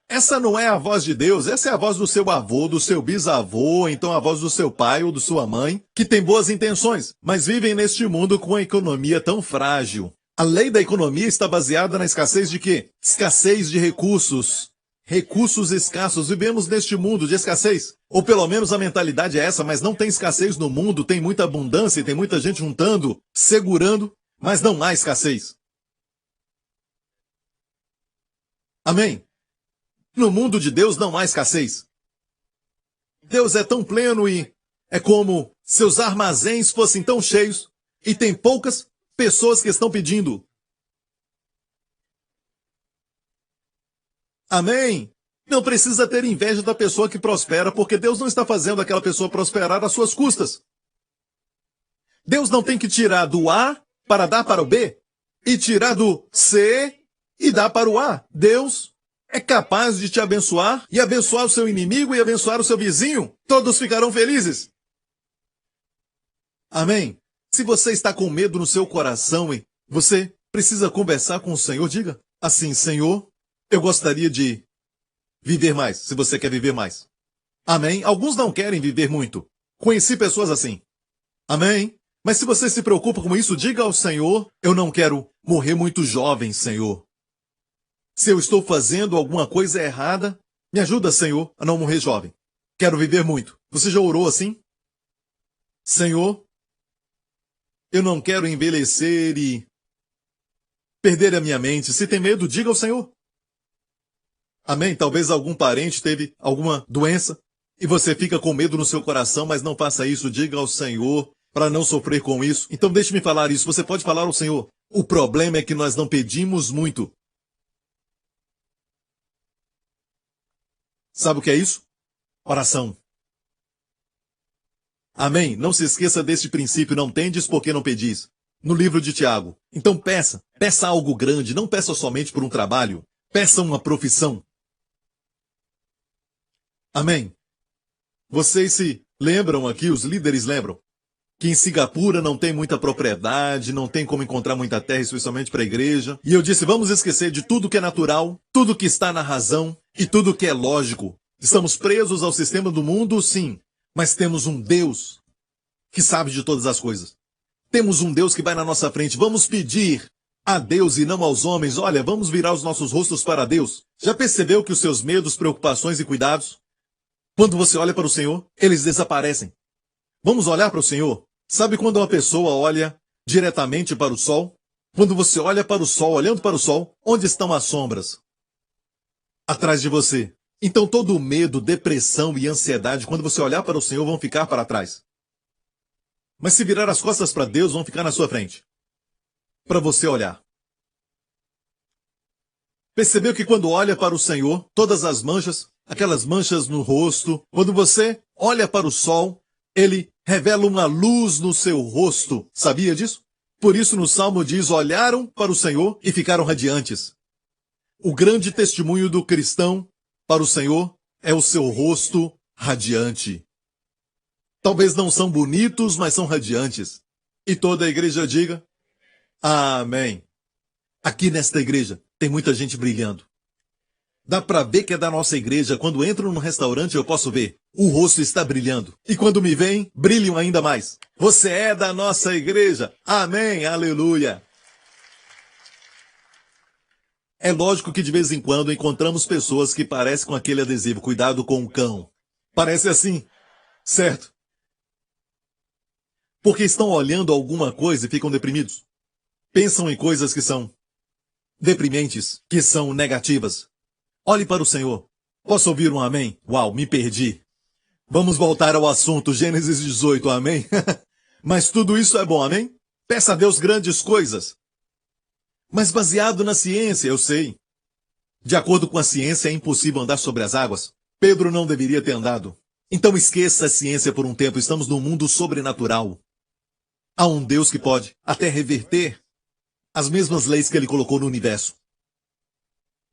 Essa não é a voz de Deus, essa é a voz do seu avô, do seu bisavô, então a voz do seu pai ou da sua mãe, que tem boas intenções, mas vivem neste mundo com a economia tão frágil. A lei da economia está baseada na escassez de quê? Escassez de recursos. Recursos escassos. Vivemos neste mundo de escassez. Ou pelo menos a mentalidade é essa, mas não tem escassez no mundo, tem muita abundância e tem muita gente juntando, segurando, mas não há escassez. Amém? No mundo de Deus não há escassez. Deus é tão pleno e é como se os armazéns fossem tão cheios e tem poucas pessoas que estão pedindo. Amém? Não precisa ter inveja da pessoa que prospera, porque Deus não está fazendo aquela pessoa prosperar às suas custas. Deus não tem que tirar do A para dar para o B, e tirar do C e dar para o A. Deus é capaz de te abençoar e abençoar o seu inimigo e abençoar o seu vizinho. Todos ficarão felizes. Amém? Se você está com medo no seu coração e você precisa conversar com o Senhor, diga assim, Senhor, eu gostaria de viver mais, se você quer viver mais. Amém? Alguns não querem viver muito. Conheci pessoas assim. Amém? Mas se você se preocupa com isso, diga ao Senhor, eu não quero morrer muito jovem, Senhor. Se eu estou fazendo alguma coisa errada, me ajuda, Senhor, a não morrer jovem. Quero viver muito. Você já orou assim? Senhor, eu não quero envelhecer e perder a minha mente. Se tem medo, diga ao Senhor. Amém? Talvez algum parente teve alguma doença e você fica com medo no seu coração, mas não faça isso. Diga ao Senhor para não sofrer com isso. Então deixe-me falar isso. Você pode falar ao Senhor. O problema é que nós não pedimos muito. Sabe o que é isso? Oração. Amém? Não se esqueça deste princípio, não tendes porque não pedis. No livro de Tiago. Então peça algo grande, não peça somente por um trabalho. Peça uma profissão. Amém? Vocês se Lembram aqui, os líderes lembram, que em Singapura não tem muita propriedade, não tem como encontrar muita terra, especialmente para a igreja. E eu disse, vamos esquecer de tudo que é natural, tudo que está na razão e tudo que é lógico. Estamos presos ao sistema do mundo, sim, mas temos um Deus que sabe de todas as coisas. Temos um Deus que vai na nossa frente. Vamos pedir a Deus e não aos homens. Olha, vamos virar os nossos rostos para Deus. Já percebeu que os seus medos, preocupações e cuidados, quando você olha para o Senhor, eles desaparecem? Vamos olhar para o Senhor? Sabe quando uma pessoa olha diretamente para o sol? Quando você olha para o sol, olhando para o sol, onde estão as sombras? Atrás de você. Então todo o medo, depressão e ansiedade, quando você olhar para o Senhor, vão ficar para trás. Mas se virar as costas para Deus, vão ficar na sua frente. Para você olhar. Percebeu que quando olha para o Senhor, todas as manchas, aquelas manchas no rosto, quando você olha para o sol, ele revela uma luz no seu rosto. Sabia disso? Por isso no Salmo diz, olharam para o Senhor e ficaram radiantes. O grande testemunho do cristão para o Senhor é o seu rosto radiante. Talvez não são bonitos, mas são radiantes. E toda a igreja diga, amém. Aqui nesta igreja tem muita gente brilhando. Dá para ver que é da nossa igreja. Quando entro num restaurante eu posso ver. O rosto está brilhando. E quando me veem, brilham ainda mais. Você é da nossa igreja. Amém, aleluia. É lógico que de vez em quando encontramos pessoas que parecem com aquele adesivo, cuidado com o cão. Parece assim, certo? Porque estão olhando alguma coisa e ficam deprimidos. Pensam em coisas que são deprimentes, que são negativas. Olhe para o Senhor. Posso ouvir um amém? Uau, me perdi. Vamos voltar ao assunto, Gênesis 18, amém? Mas tudo isso é bom, amém? Peça a Deus grandes coisas. Mas baseado na ciência, eu sei. De acordo com a ciência, é impossível andar sobre as águas. Pedro não deveria ter andado. Então esqueça a ciência por um tempo, estamos num mundo sobrenatural. Há um Deus que pode até reverter as mesmas leis que ele colocou no universo.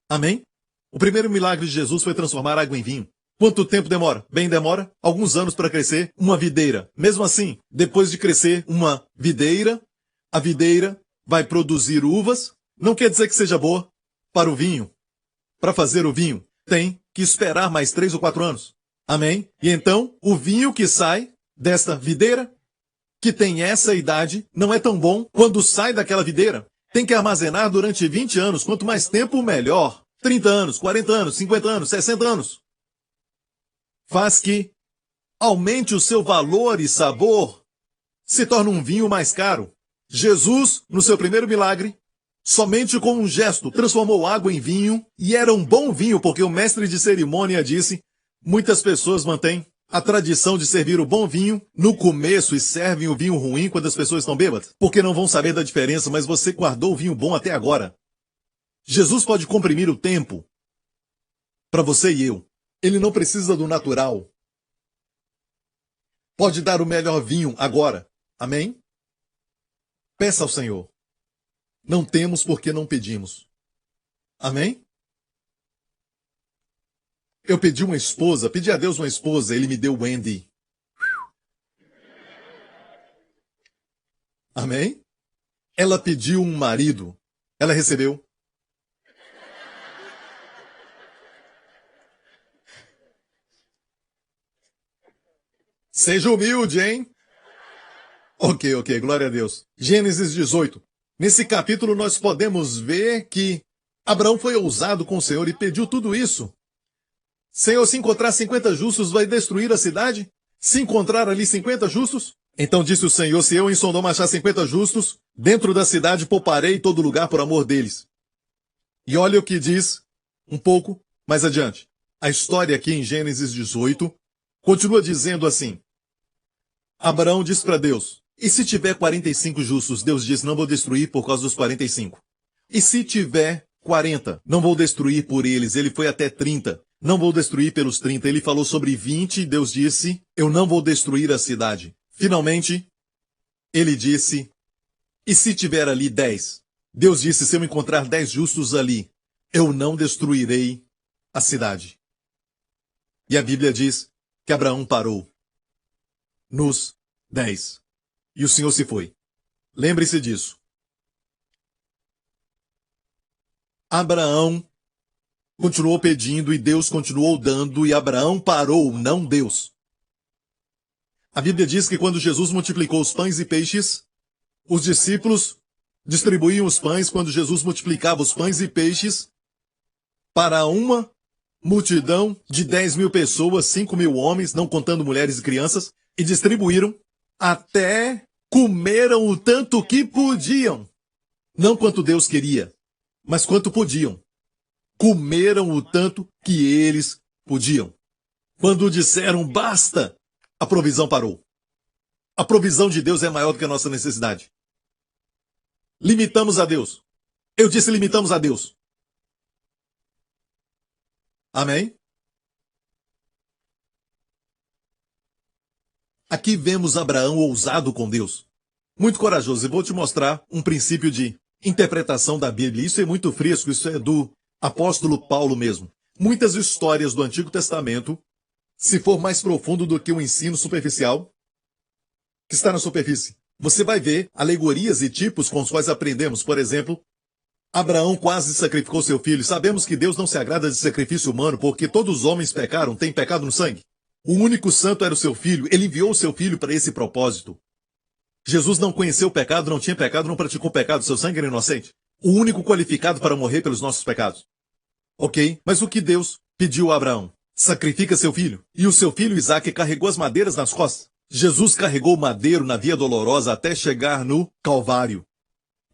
Amém? O primeiro milagre de Jesus foi transformar água em vinho. Quanto tempo demora? Bem, demora alguns anos para crescer uma videira. Mesmo assim, depois de crescer uma videira, a videira vai produzir uvas. Não quer dizer que seja boa para o vinho. Para fazer o vinho, tem que esperar mais 3 ou 4 anos. Amém? E então, o vinho que sai desta videira, que tem essa idade, não é tão bom quando sai daquela videira. Tem que armazenar durante 20 anos. Quanto mais tempo, melhor. 30 anos, 40 anos, 50 anos, 60 anos. Faz que aumente o seu valor e sabor. Se torna um vinho mais caro. Jesus, no seu primeiro milagre, somente com um gesto, transformou água em vinho, e era um bom vinho, porque o mestre de cerimônia disse, muitas pessoas mantêm a tradição de servir o bom vinho no começo e servem o vinho ruim quando as pessoas estão bêbadas, porque não vão saber da diferença, mas você guardou o vinho bom até agora. Jesus pode comprimir o tempo para você e eu. Ele não precisa do natural. Pode dar o melhor vinho agora. Amém? Peça ao Senhor. Não temos porque não pedimos. Amém? Eu pedi uma esposa, pedi a Deus uma esposa, ele me deu Wendy. Amém? Ela pediu um marido, ela recebeu. Seja humilde, hein? Ok, glória a Deus. Gênesis 18. Nesse capítulo nós podemos ver que Abraão foi ousado com o Senhor e pediu tudo isso. Senhor, se encontrar 50 justos, vai destruir a cidade? Se encontrar ali 50 justos? Então disse o Senhor, se eu em Sodoma achar 50 justos, dentro da cidade pouparei todo lugar por amor deles. E olha o que diz, um pouco mais adiante. A história aqui em Gênesis 18 continua dizendo assim. Abraão disse para Deus, e se tiver 45 justos? Deus diz, não vou destruir por causa dos 45. E se tiver 40? Não vou destruir por eles. Ele foi até 30. Não vou destruir pelos 30. Ele falou sobre 20. Deus disse, eu não vou destruir a cidade. Finalmente, ele disse, e se tiver ali 10? Deus disse, se eu encontrar 10 justos ali, eu não destruirei a cidade. E a Bíblia diz que Abraão parou. nos 10. E o Senhor se foi. Lembre-se disso. Abraão continuou pedindo e Deus continuou dando e Abraão parou, não Deus. A Bíblia diz que quando Jesus multiplicou os pães e peixes, os discípulos distribuíam os pães quando Jesus multiplicava os pães e peixes para uma multidão de 10.000 pessoas, 5.000 homens, não contando mulheres e crianças, e distribuíram até comeram o tanto que podiam. Não quanto Deus queria, mas quanto podiam. Comeram o tanto que eles podiam. Quando disseram basta, a provisão parou. A provisão de Deus é maior do que a nossa necessidade. Limitamos a Deus. Eu disse limitamos a Deus. Amém? Aqui vemos Abraão ousado com Deus. Muito corajoso. E vou te mostrar um princípio de interpretação da Bíblia. Isso é muito fresco, isso é do apóstolo Paulo mesmo. Muitas histórias do Antigo Testamento, se for mais profundo do que o ensino superficial, que está na superfície, você vai ver alegorias e tipos com os quais aprendemos. Por exemplo, Abraão quase sacrificou seu filho. Sabemos que Deus não se agrada de sacrifício humano, porque todos os homens pecaram, têm pecado no sangue. O único santo era o seu filho. Ele enviou o seu filho para esse propósito. Jesus não conheceu o pecado, não tinha pecado, não praticou pecado. Seu sangue era inocente. O único qualificado para morrer pelos nossos pecados. Ok? Mas o que Deus pediu a Abraão? Sacrifica seu filho. E o seu filho Isaque carregou as madeiras nas costas. Jesus carregou o madeiro na via dolorosa até chegar no Calvário.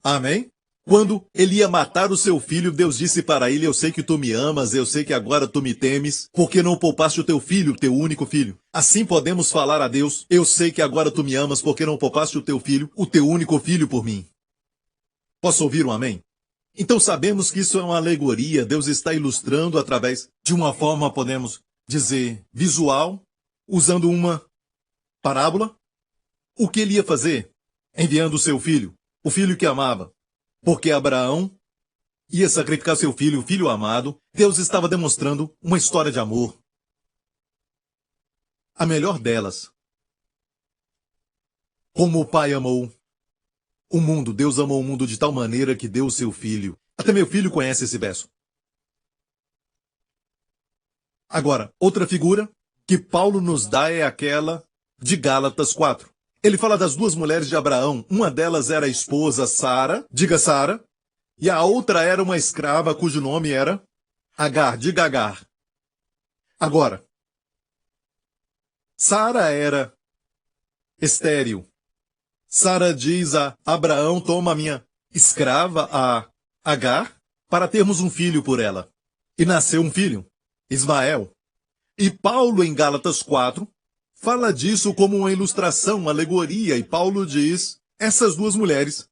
Amém? Quando ele ia matar o seu filho, Deus disse para ele, eu sei que tu me amas, eu sei que agora tu me temes, porque não poupaste o teu filho, o teu único filho. Assim podemos falar a Deus, eu sei que agora tu me amas, porque não poupaste o teu filho, o teu único filho por mim. Posso ouvir um amém? Então sabemos que isso é uma alegoria, Deus está ilustrando através de uma forma, podemos dizer, visual, usando uma parábola, o que ele ia fazer? Enviando o seu filho, o filho que amava. Porque Abraão ia sacrificar seu filho, o filho amado, Deus estava demonstrando uma história de amor. A melhor delas. Como o Pai amou o mundo, Deus amou o mundo de tal maneira que deu o seu filho. Até meu filho conhece esse verso. Agora, outra figura que Paulo nos dá é aquela de Gálatas 4. Ele fala das duas mulheres de Abraão. Uma delas era a esposa Sara, diga Sara, e a outra era uma escrava cujo nome era Agar, diga Agar. Agora, Sara era estéril. Sara diz a Abraão, toma minha escrava, a Agar, para termos um filho por ela. E nasceu um filho, Ismael. E Paulo, em Gálatas 4, fala disso como uma ilustração, uma alegoria, e Paulo diz, essas duas mulheres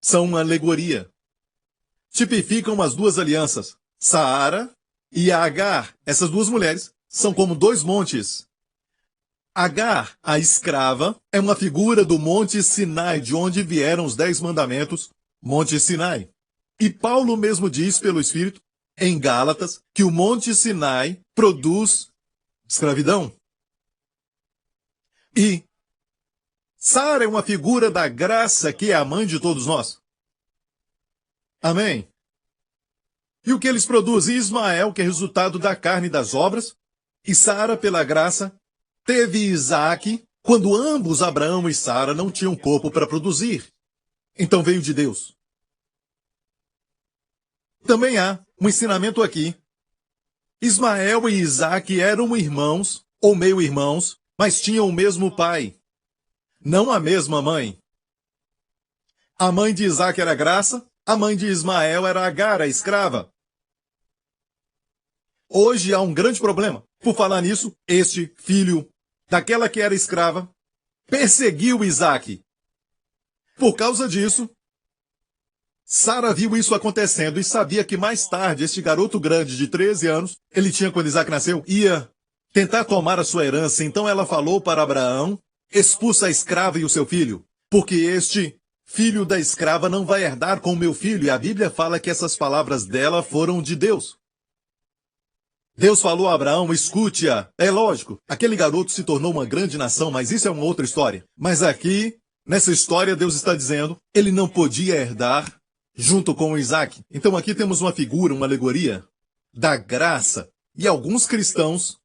são uma alegoria. Tipificam as duas alianças, Sara e Agar. Essas duas mulheres são como dois montes. Agar, a escrava, é uma figura do Monte Sinai, de onde vieram os 10 mandamentos, Monte Sinai. E Paulo mesmo diz pelo Espírito, em Gálatas, que o Monte Sinai produz escravidão. E Sara é uma figura da graça que é a mãe de todos nós. Amém? E o que eles produzem? Ismael, que é resultado da carne e das obras, e Sara, pela graça, teve Isaque, quando ambos, Abraão e Sara, não tinham corpo para produzir. Então veio de Deus. Também há um ensinamento aqui. Ismael e Isaque eram irmãos, ou meio-irmãos, mas tinham o mesmo pai, não a mesma mãe. A mãe de Isaque era Graça, a mãe de Ismael era Agar, a escrava. Hoje há um grande problema. Por falar nisso, este filho daquela que era escrava perseguiu Isaque. Por causa disso, Sara viu isso acontecendo e sabia que mais tarde este garoto grande de 13 anos, ele tinha quando Isaque nasceu, ia tentar tomar a sua herança. Então ela falou para Abraão, expulsa a escrava e o seu filho, porque este filho da escrava não vai herdar com o meu filho. E a Bíblia fala que essas palavras dela foram de Deus. Deus falou a Abraão, escute-a. É lógico, aquele garoto se tornou uma grande nação, mas isso é uma outra história. Mas aqui, nessa história, Deus está dizendo, ele não podia herdar junto com Isaac. Então aqui temos uma figura, uma alegoria da graça. E alguns cristãos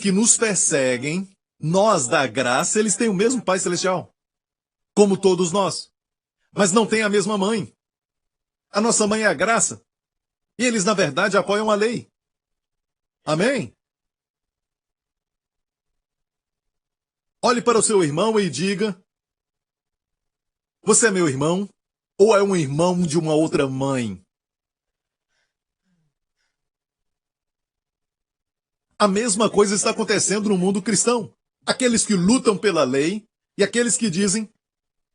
que nos perseguem, nós da graça, eles têm o mesmo Pai Celestial, como todos nós, mas não têm a mesma mãe. A nossa mãe é a graça. E eles, na verdade, apoiam a lei. Amém? Olhe para o seu irmão e diga, você é meu irmão ou é um irmão de uma outra mãe? A mesma coisa está acontecendo no mundo cristão. Aqueles que lutam pela lei e aqueles que dizem,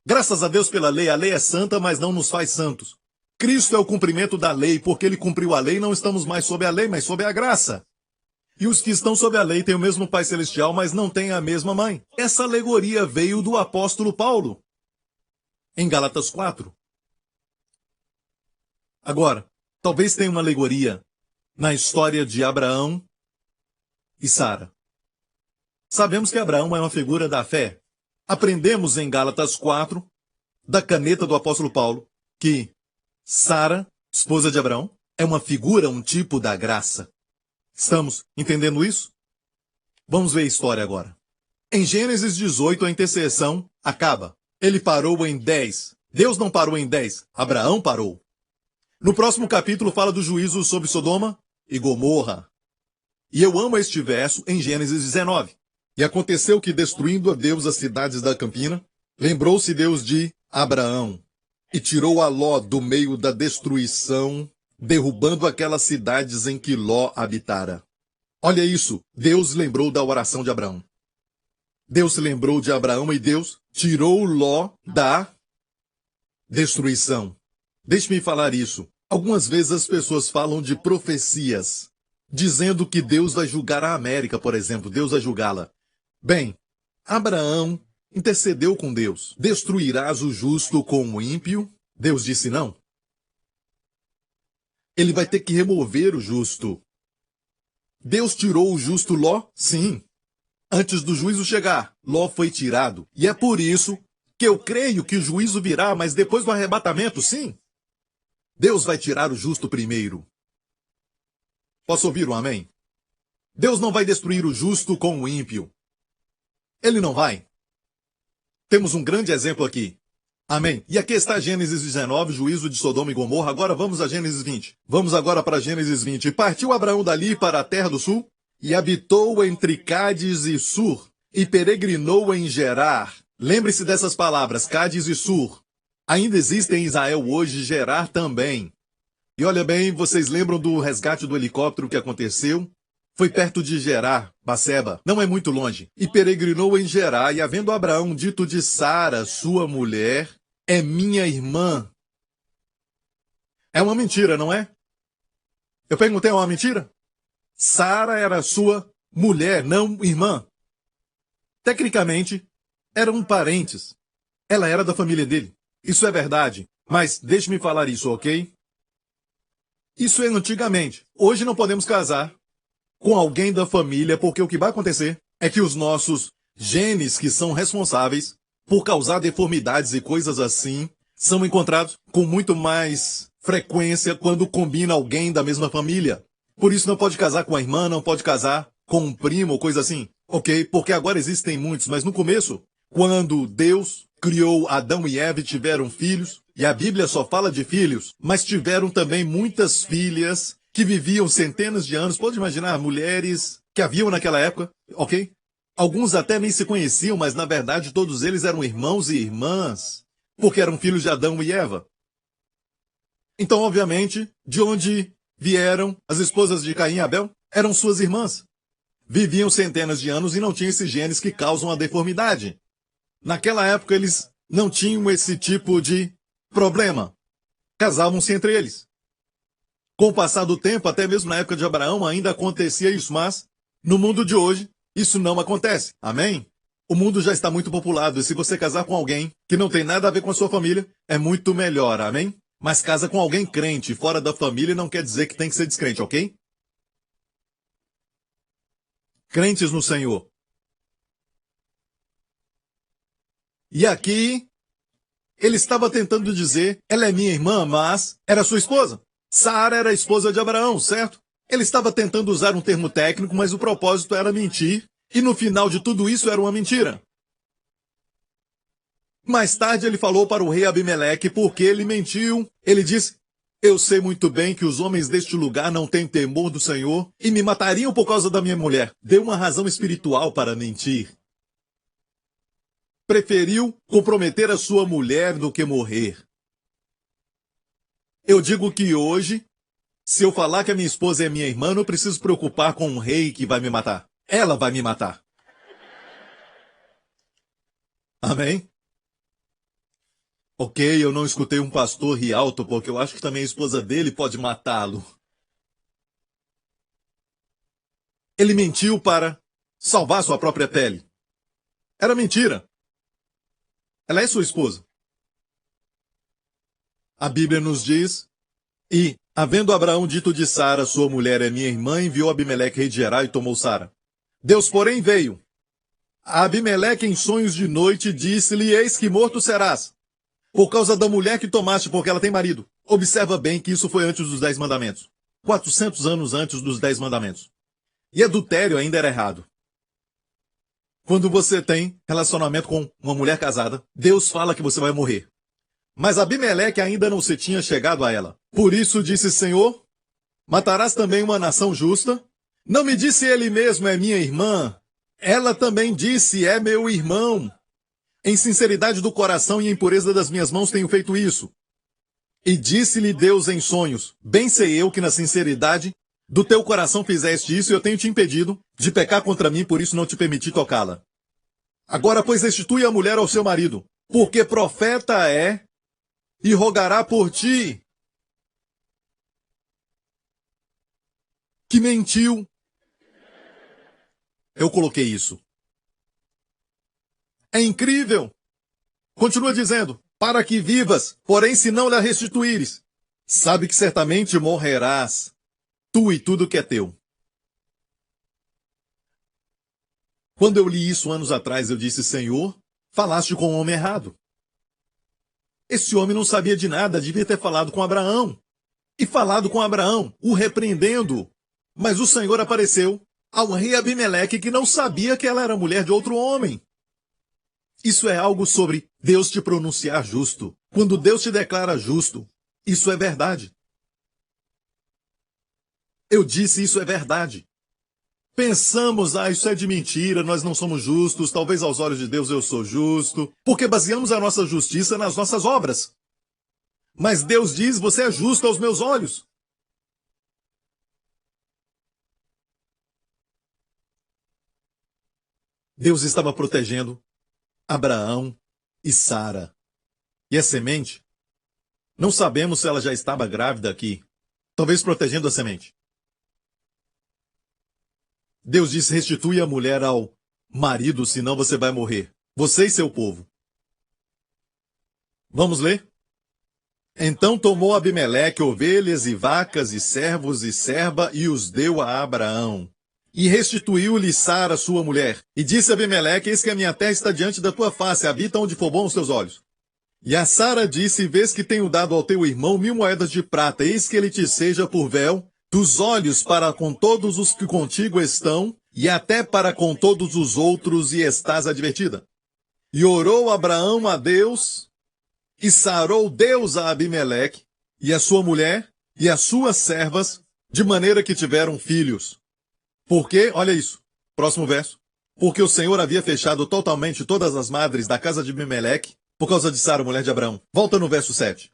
graças a Deus pela lei, a lei é santa, mas não nos faz santos. Cristo é o cumprimento da lei, porque ele cumpriu a lei, não estamos mais sob a lei, mas sob a graça. E os que estão sob a lei têm o mesmo Pai Celestial, mas não têm a mesma mãe. Essa alegoria veio do apóstolo Paulo, em Gálatas 4. Agora, talvez tenha uma alegoria na história de Abraão e Sara. Sabemos que Abraão é uma figura da fé. Aprendemos em Gálatas 4, da caneta do apóstolo Paulo, que Sara, esposa de Abraão, é uma figura, um tipo da graça. Estamos entendendo isso? Vamos ver a história agora. Em Gênesis 18, a intercessão acaba. Ele parou em 10. Deus não parou em 10, Abraão parou. No próximo capítulo fala do juízo sobre Sodoma e Gomorra. E eu amo este verso em Gênesis 19. E aconteceu que, destruindo a Deus as cidades da campina, lembrou-se Deus de Abraão, e tirou a Ló do meio da destruição, derrubando aquelas cidades em que Ló habitara. Olha isso, Deus lembrou da oração de Abraão. Deus se lembrou de Abraão e Deus tirou Ló da destruição. Deixe-me falar isso. Algumas vezes as pessoas falam de profecias, dizendo que Deus vai julgar a América, por exemplo, Deus vai julgá-la. Bem, Abraão intercedeu com Deus. Destruirás o justo com o ímpio? Deus disse não. Ele vai ter que remover o justo. Deus tirou o justo Ló? Sim. Antes do juízo chegar, Ló foi tirado. E é por isso que eu creio que o juízo virá, mas depois do arrebatamento, sim. Deus vai tirar o justo primeiro. Posso ouvir um amém? Deus não vai destruir o justo com o ímpio. Ele não vai. Temos um grande exemplo aqui. Amém. E aqui está Gênesis 19, juízo de Sodoma e Gomorra. Agora vamos a Gênesis 20. Vamos agora para Gênesis 20. E partiu Abraão dali para a terra do sul, e habitou entre Cádiz e Sur, e peregrinou em Gerar. Lembre-se dessas palavras, Cádiz e Sur. Ainda existe em Israel hoje Gerar também. E olha bem, vocês lembram do resgate do helicóptero que aconteceu? Foi perto de Gerar, Beceba, não é muito longe. E peregrinou em Gerar, e havendo Abraão dito de Sara, sua mulher, é minha irmã. É uma mentira, não é? Eu perguntei, é uma mentira? Sara era sua mulher, não irmã. Tecnicamente, eram parentes. Ela era da família dele. Isso é verdade, mas deixe-me falar isso, ok? Isso é antigamente. Hoje não podemos casar com alguém da família, porque o que vai acontecer é que os nossos genes que são responsáveis por causar deformidades e coisas assim são encontrados com muito mais frequência quando combina alguém da mesma família. Por isso não pode casar com a irmã, não pode casar com um primo ou coisa assim. Ok? Porque agora existem muitos, mas no começo, quando Deus criou Adão e Eva e tiveram filhos, e a Bíblia só fala de filhos, mas tiveram também muitas filhas que viviam centenas de anos. Pode imaginar mulheres que haviam naquela época, ok? Alguns até nem se conheciam, mas na verdade todos eles eram irmãos e irmãs, porque eram filhos de Adão e Eva. Então, obviamente, de onde vieram as esposas de Caim e Abel? Eram suas irmãs. Viviam centenas de anos e não tinham esses genes que causam a deformidade. Naquela época eles não tinham esse tipo de problema. Casavam-se entre eles. Com o passar do tempo, até mesmo na época de Abraão, ainda acontecia isso, mas no mundo de hoje, isso não acontece. Amém? O mundo já está muito populado e se você casar com alguém que não tem nada a ver com a sua família, é muito melhor, amém? Mas casa com alguém crente fora da família não quer dizer que tem que ser descrente, ok? crentes no Senhor. E aqui, ele estava tentando dizer, ela é minha irmã, mas era sua esposa. Sara era a esposa de Abraão, certo? Ele estava tentando usar um termo técnico, mas o propósito era mentir, e no final de tudo isso era uma mentira. Mais tarde ele falou para o rei Abimeleque porque ele mentiu. Ele disse, eu sei muito bem que os homens deste lugar não têm temor do Senhor e me matariam por causa da minha mulher. Deu uma razão espiritual para mentir. Preferiu comprometer a sua mulher do que morrer. Eu digo que hoje, se eu falar que a minha esposa é minha irmã, não preciso preocupar com um rei que vai me matar. Ela vai me matar. Amém? Ok, eu não escutei um pastor rir alto, porque eu acho que também a esposa dele pode matá-lo. Ele mentiu para salvar sua própria pele. Era mentira. Ela é sua esposa. A Bíblia nos diz, e, havendo Abraão dito de Sara, sua mulher é minha irmã, enviou Abimeleque rei de Gerar e tomou Sara. Deus, porém, veio. A Abimeleque em sonhos de noite disse-lhe, eis que morto serás, por causa da mulher que tomaste, porque ela tem marido. Observa bem que isso foi antes dos 10 mandamentos. 400 anos antes dos 10 mandamentos. E adultério ainda era errado. Quando você tem relacionamento com uma mulher casada, Deus fala que você vai morrer. Mas Abimeleque ainda não se tinha chegado a ela. Por isso disse, Senhor, matarás também uma nação justa? Não me disse ele mesmo, é minha irmã. Ela também disse, é meu irmão. Em sinceridade do coração e em pureza das minhas mãos tenho feito isso. E disse-lhe Deus em sonhos, bem sei eu que na sinceridade do teu coração fizeste isso e eu tenho te impedido de pecar contra mim, por isso não te permiti tocá-la. Agora, pois, restitui a mulher ao seu marido, porque profeta é e rogará por ti. Que mentiu. Eu coloquei isso. É incrível. Continua dizendo, para que vivas, porém se não lhe restituíres, sabe que certamente morrerás, tu e tudo que é teu. Quando eu li isso anos atrás, eu disse, Senhor, falaste com o homem errado. Esse homem não sabia de nada, devia ter falado com Abraão. E falado com Abraão, o repreendendo. Mas o Senhor apareceu ao rei Abimeleque que não sabia que ela era mulher de outro homem. Isso é algo sobre Deus te pronunciar justo. Quando Deus te declara justo, isso é verdade. Eu disse isso é verdade. Pensamos, isso é de mentira, nós não somos justos, talvez aos olhos de Deus eu sou justo, porque baseamos a nossa justiça nas nossas obras. Mas Deus diz, você é justo aos meus olhos. Deus estava protegendo Abraão e Sara. E a semente? Não sabemos se ela já estava grávida aqui. Talvez protegendo a semente. Deus disse, restitui a mulher ao marido, senão você vai morrer. Você e seu povo. Vamos ler? Então tomou Abimeleque ovelhas e vacas e servos e serva e os deu a Abraão. E restituiu-lhe Sara, sua mulher. E disse a Abimeleque, eis que a minha terra está diante da tua face, habita onde for bom os teus olhos. E a Sara disse, vês que tenho dado ao teu irmão 1000 moedas de prata, eis que ele te seja por véu dos olhos para com todos os que contigo estão, e até para com todos os outros, e estás advertida. E orou Abraão a Deus, e sarou Deus a Abimeleque, e a sua mulher, e as suas servas, de maneira que tiveram filhos. Porque, olha isso, próximo verso, porque o Senhor havia fechado totalmente todas as madres da casa de Abimeleque, por causa de Sara, mulher de Abraão. Volta no verso 7.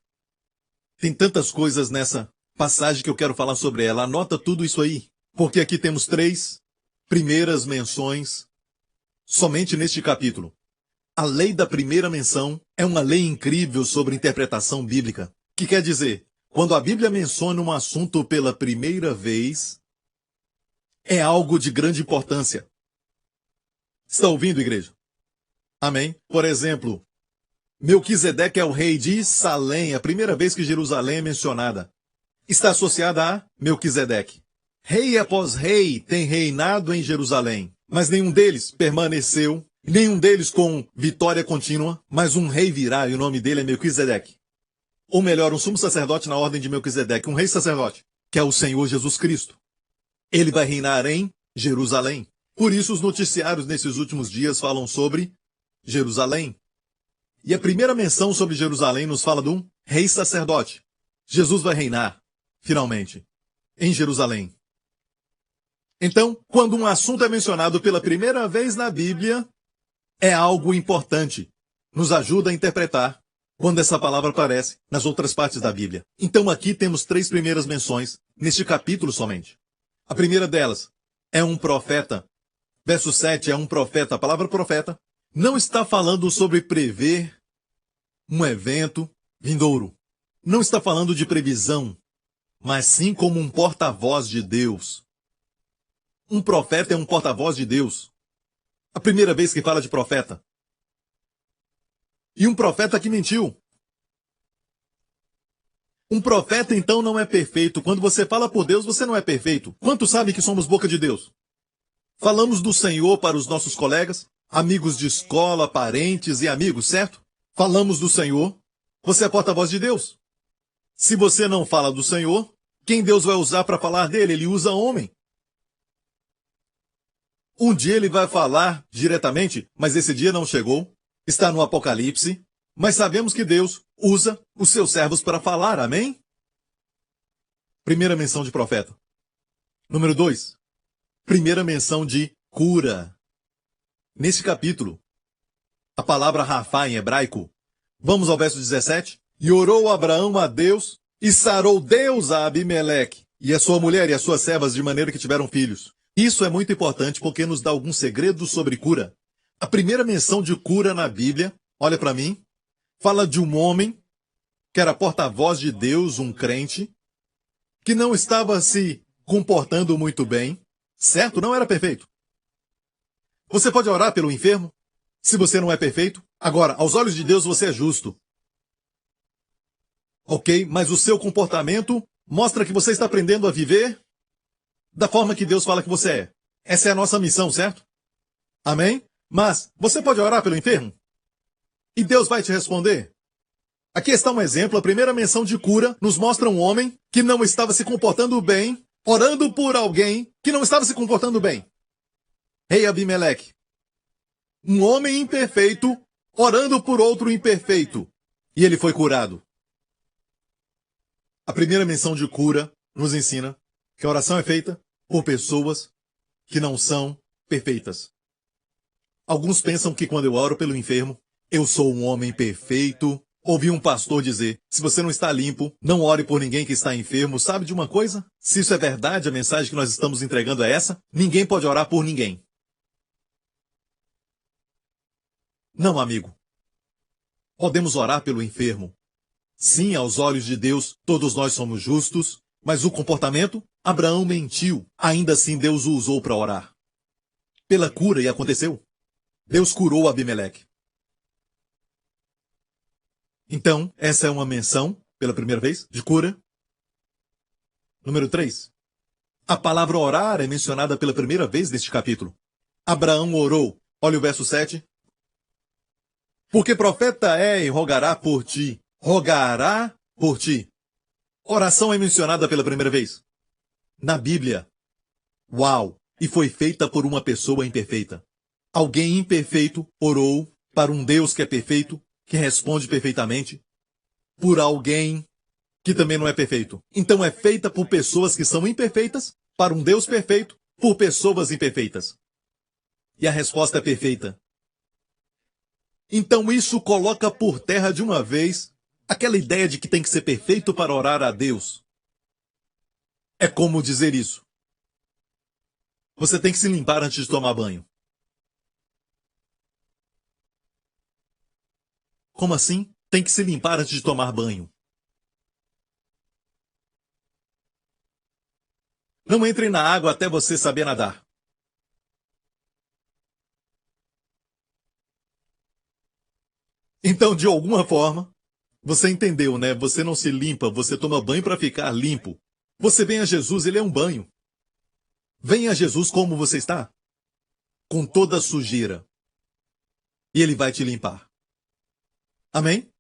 Tem tantas coisas nessa passagem que eu quero falar sobre ela. Anota tudo isso aí, porque aqui temos 3 primeiras menções somente neste capítulo. A lei da primeira menção é uma lei incrível sobre interpretação bíblica, que quer dizer, quando a Bíblia menciona um assunto pela primeira vez, é algo de grande importância. Está ouvindo, igreja? Amém? Por exemplo, Melquisedeque é o rei de Salém, a primeira vez que Jerusalém é mencionada. Está associada a Melquisedeque. Rei após rei tem reinado em Jerusalém, mas nenhum deles permaneceu, nenhum deles com vitória contínua, mas um rei virá e o nome dele é Melquisedeque. Ou melhor, um sumo sacerdote na ordem de Melquisedeque, um rei sacerdote, que é o Senhor Jesus Cristo. Ele vai reinar em Jerusalém. Por isso os noticiários nesses últimos dias falam sobre Jerusalém. E a primeira menção sobre Jerusalém nos fala de um rei sacerdote. Jesus vai reinar, finalmente, em Jerusalém. Então, quando um assunto é mencionado pela primeira vez na Bíblia, é algo importante. Nos ajuda a interpretar quando essa palavra aparece nas outras partes da Bíblia. Então aqui temos 3 primeiras menções, neste capítulo somente. A primeira delas é um profeta. Verso 7 é um profeta. A palavra profeta não está falando sobre prever um evento vindouro. Não está falando de previsão, mas sim como um porta-voz de Deus. Um profeta é um porta-voz de Deus. A primeira vez que fala de profeta. E um profeta que mentiu. Um profeta, então, não é perfeito. Quando você fala por Deus, você não é perfeito. Quantos sabem que somos boca de Deus? Falamos do Senhor para os nossos colegas, amigos de escola, parentes e amigos, certo? Falamos do Senhor. Você é porta-voz de Deus. Se você não fala do Senhor, quem Deus vai usar para falar dele? Ele usa homem. Um dia ele vai falar diretamente, mas esse dia não chegou. Está no Apocalipse. Mas sabemos que Deus usa os seus servos para falar, amém? Primeira menção de profeta. Número 2. Primeira menção de cura. Nesse capítulo, a palavra Rafá em hebraico. Vamos ao verso 17. E orou Abraão a Deus, e sarou Deus a Abimeleque, e a sua mulher e as suas servas, de maneira que tiveram filhos. Isso é muito importante porque nos dá alguns segredos sobre cura. A primeira menção de cura na Bíblia, olha para mim, fala de um homem que era porta-voz de Deus, um crente, que não estava se comportando muito bem, certo? Não era perfeito. Você pode orar pelo enfermo, se você não é perfeito. Agora, aos olhos de Deus, você é justo. Ok? Mas o seu comportamento mostra que você está aprendendo a viver da forma que Deus fala que você é. Essa é a nossa missão, certo? Amém? Mas você pode orar pelo enfermo? E Deus vai te responder. Aqui está um exemplo. A primeira menção de cura nos mostra um homem que não estava se comportando bem, orando por alguém que não estava se comportando bem. Rei Abimeleque. Um homem imperfeito orando por outro imperfeito. E ele foi curado. A primeira menção de cura nos ensina que a oração é feita por pessoas que não são perfeitas. Alguns pensam que quando eu oro pelo enfermo, eu sou um homem perfeito. Ouvi um pastor dizer, se você não está limpo, não ore por ninguém que está enfermo. Sabe de uma coisa? Se isso é verdade, a mensagem que nós estamos entregando é essa, ninguém pode orar por ninguém. Não, amigo. Podemos orar pelo enfermo. Sim, aos olhos de Deus, todos nós somos justos, mas o comportamento? Abraão mentiu. Ainda assim, Deus o usou para orar. Pela cura, e aconteceu. Deus curou Abimeleque. Então, essa é uma menção, pela primeira vez, de cura. Número 3. A palavra orar é mencionada pela primeira vez neste capítulo. Abraão orou. Olha o verso 7. Porque profeta é e rogará por ti. Rogará por ti. Oração é mencionada pela primeira vez na Bíblia. Uau! E foi feita por uma pessoa imperfeita. Alguém imperfeito orou para um Deus que é perfeito, que responde perfeitamente, por alguém que também não é perfeito. Então é feita por pessoas que são imperfeitas, para um Deus perfeito, por pessoas imperfeitas. E a resposta é perfeita. Então isso coloca por terra de uma vez aquela ideia de que tem que ser perfeito para orar a Deus. É como dizer isso. Você tem que se limpar antes de tomar banho. Como assim? Tem que se limpar antes de tomar banho. Não entre na água até você saber nadar. Então, de alguma forma, você entendeu, né? Você não se limpa, você toma banho para ficar limpo. Você vem a Jesus, ele é um banho. Venha a Jesus como você está, com toda a sujeira, e Ele vai te limpar. Amém?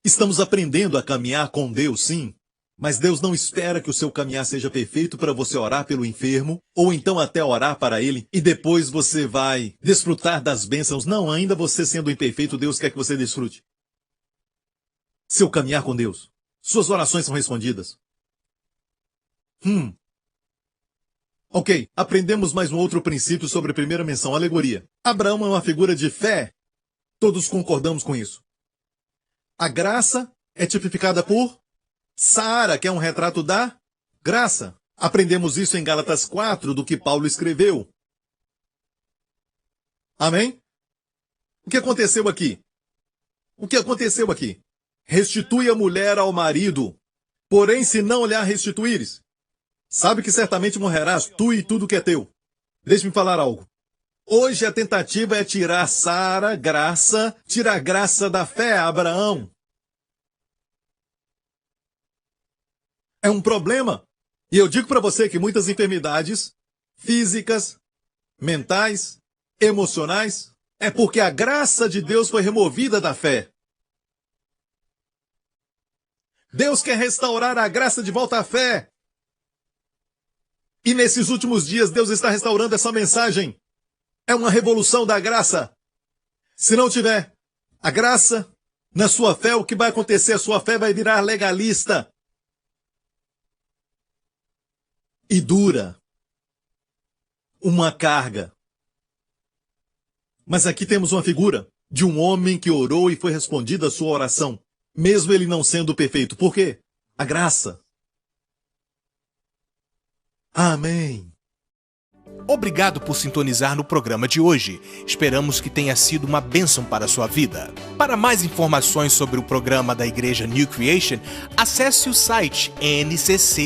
Estamos aprendendo a caminhar com Deus, sim, mas Deus não espera que o seu caminhar seja perfeito para você orar pelo enfermo, ou então até orar para Ele, e depois você vai desfrutar das bênçãos. Não, ainda você sendo imperfeito, Deus quer que você desfrute. Seu caminhar com Deus. Suas orações são respondidas. Ok, aprendemos mais um outro princípio sobre a primeira menção, alegoria. Abraão é uma figura de fé. Todos concordamos com isso. A graça é tipificada por Sara, que é um retrato da graça. Aprendemos isso em Gálatas 4, do que Paulo escreveu. Amém? O que aconteceu aqui? O que aconteceu aqui? Restitui a mulher ao marido, porém se não lhe a restituíres, sabe que certamente morrerás, tu e tudo que é teu. Deixe-me falar algo. Hoje a tentativa é tirar Sara, graça, tirar a graça da fé a Abraão. É um problema. E eu digo para você que muitas enfermidades físicas, mentais, emocionais, é porque a graça de Deus foi removida da fé. Deus quer restaurar a graça de volta à fé. E nesses últimos dias, Deus está restaurando essa mensagem. É uma revolução da graça. Se não tiver a graça na sua fé, o que vai acontecer? A sua fé vai virar legalista. E dura. Uma carga. Mas aqui temos uma figura de um homem que orou e foi respondida a sua oração, mesmo ele não sendo perfeito. Por quê? A graça. Amém. Obrigado por sintonizar no programa de hoje. Esperamos que tenha sido uma bênção para a sua vida. Para mais informações sobre o programa da Igreja New Creation, acesse o site ncctv.org.sg.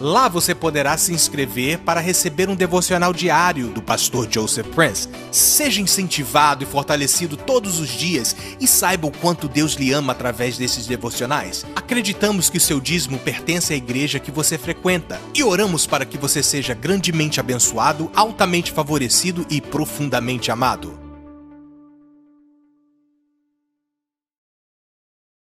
Lá você poderá se inscrever para receber um devocional diário do pastor Joseph Prince. Seja incentivado e fortalecido todos os dias e saiba o quanto Deus lhe ama através desses devocionais. Acreditamos que o seu dízimo pertence à igreja que você frequenta e oramos para que você seja grandemente abençoado, altamente favorecido e profundamente amado.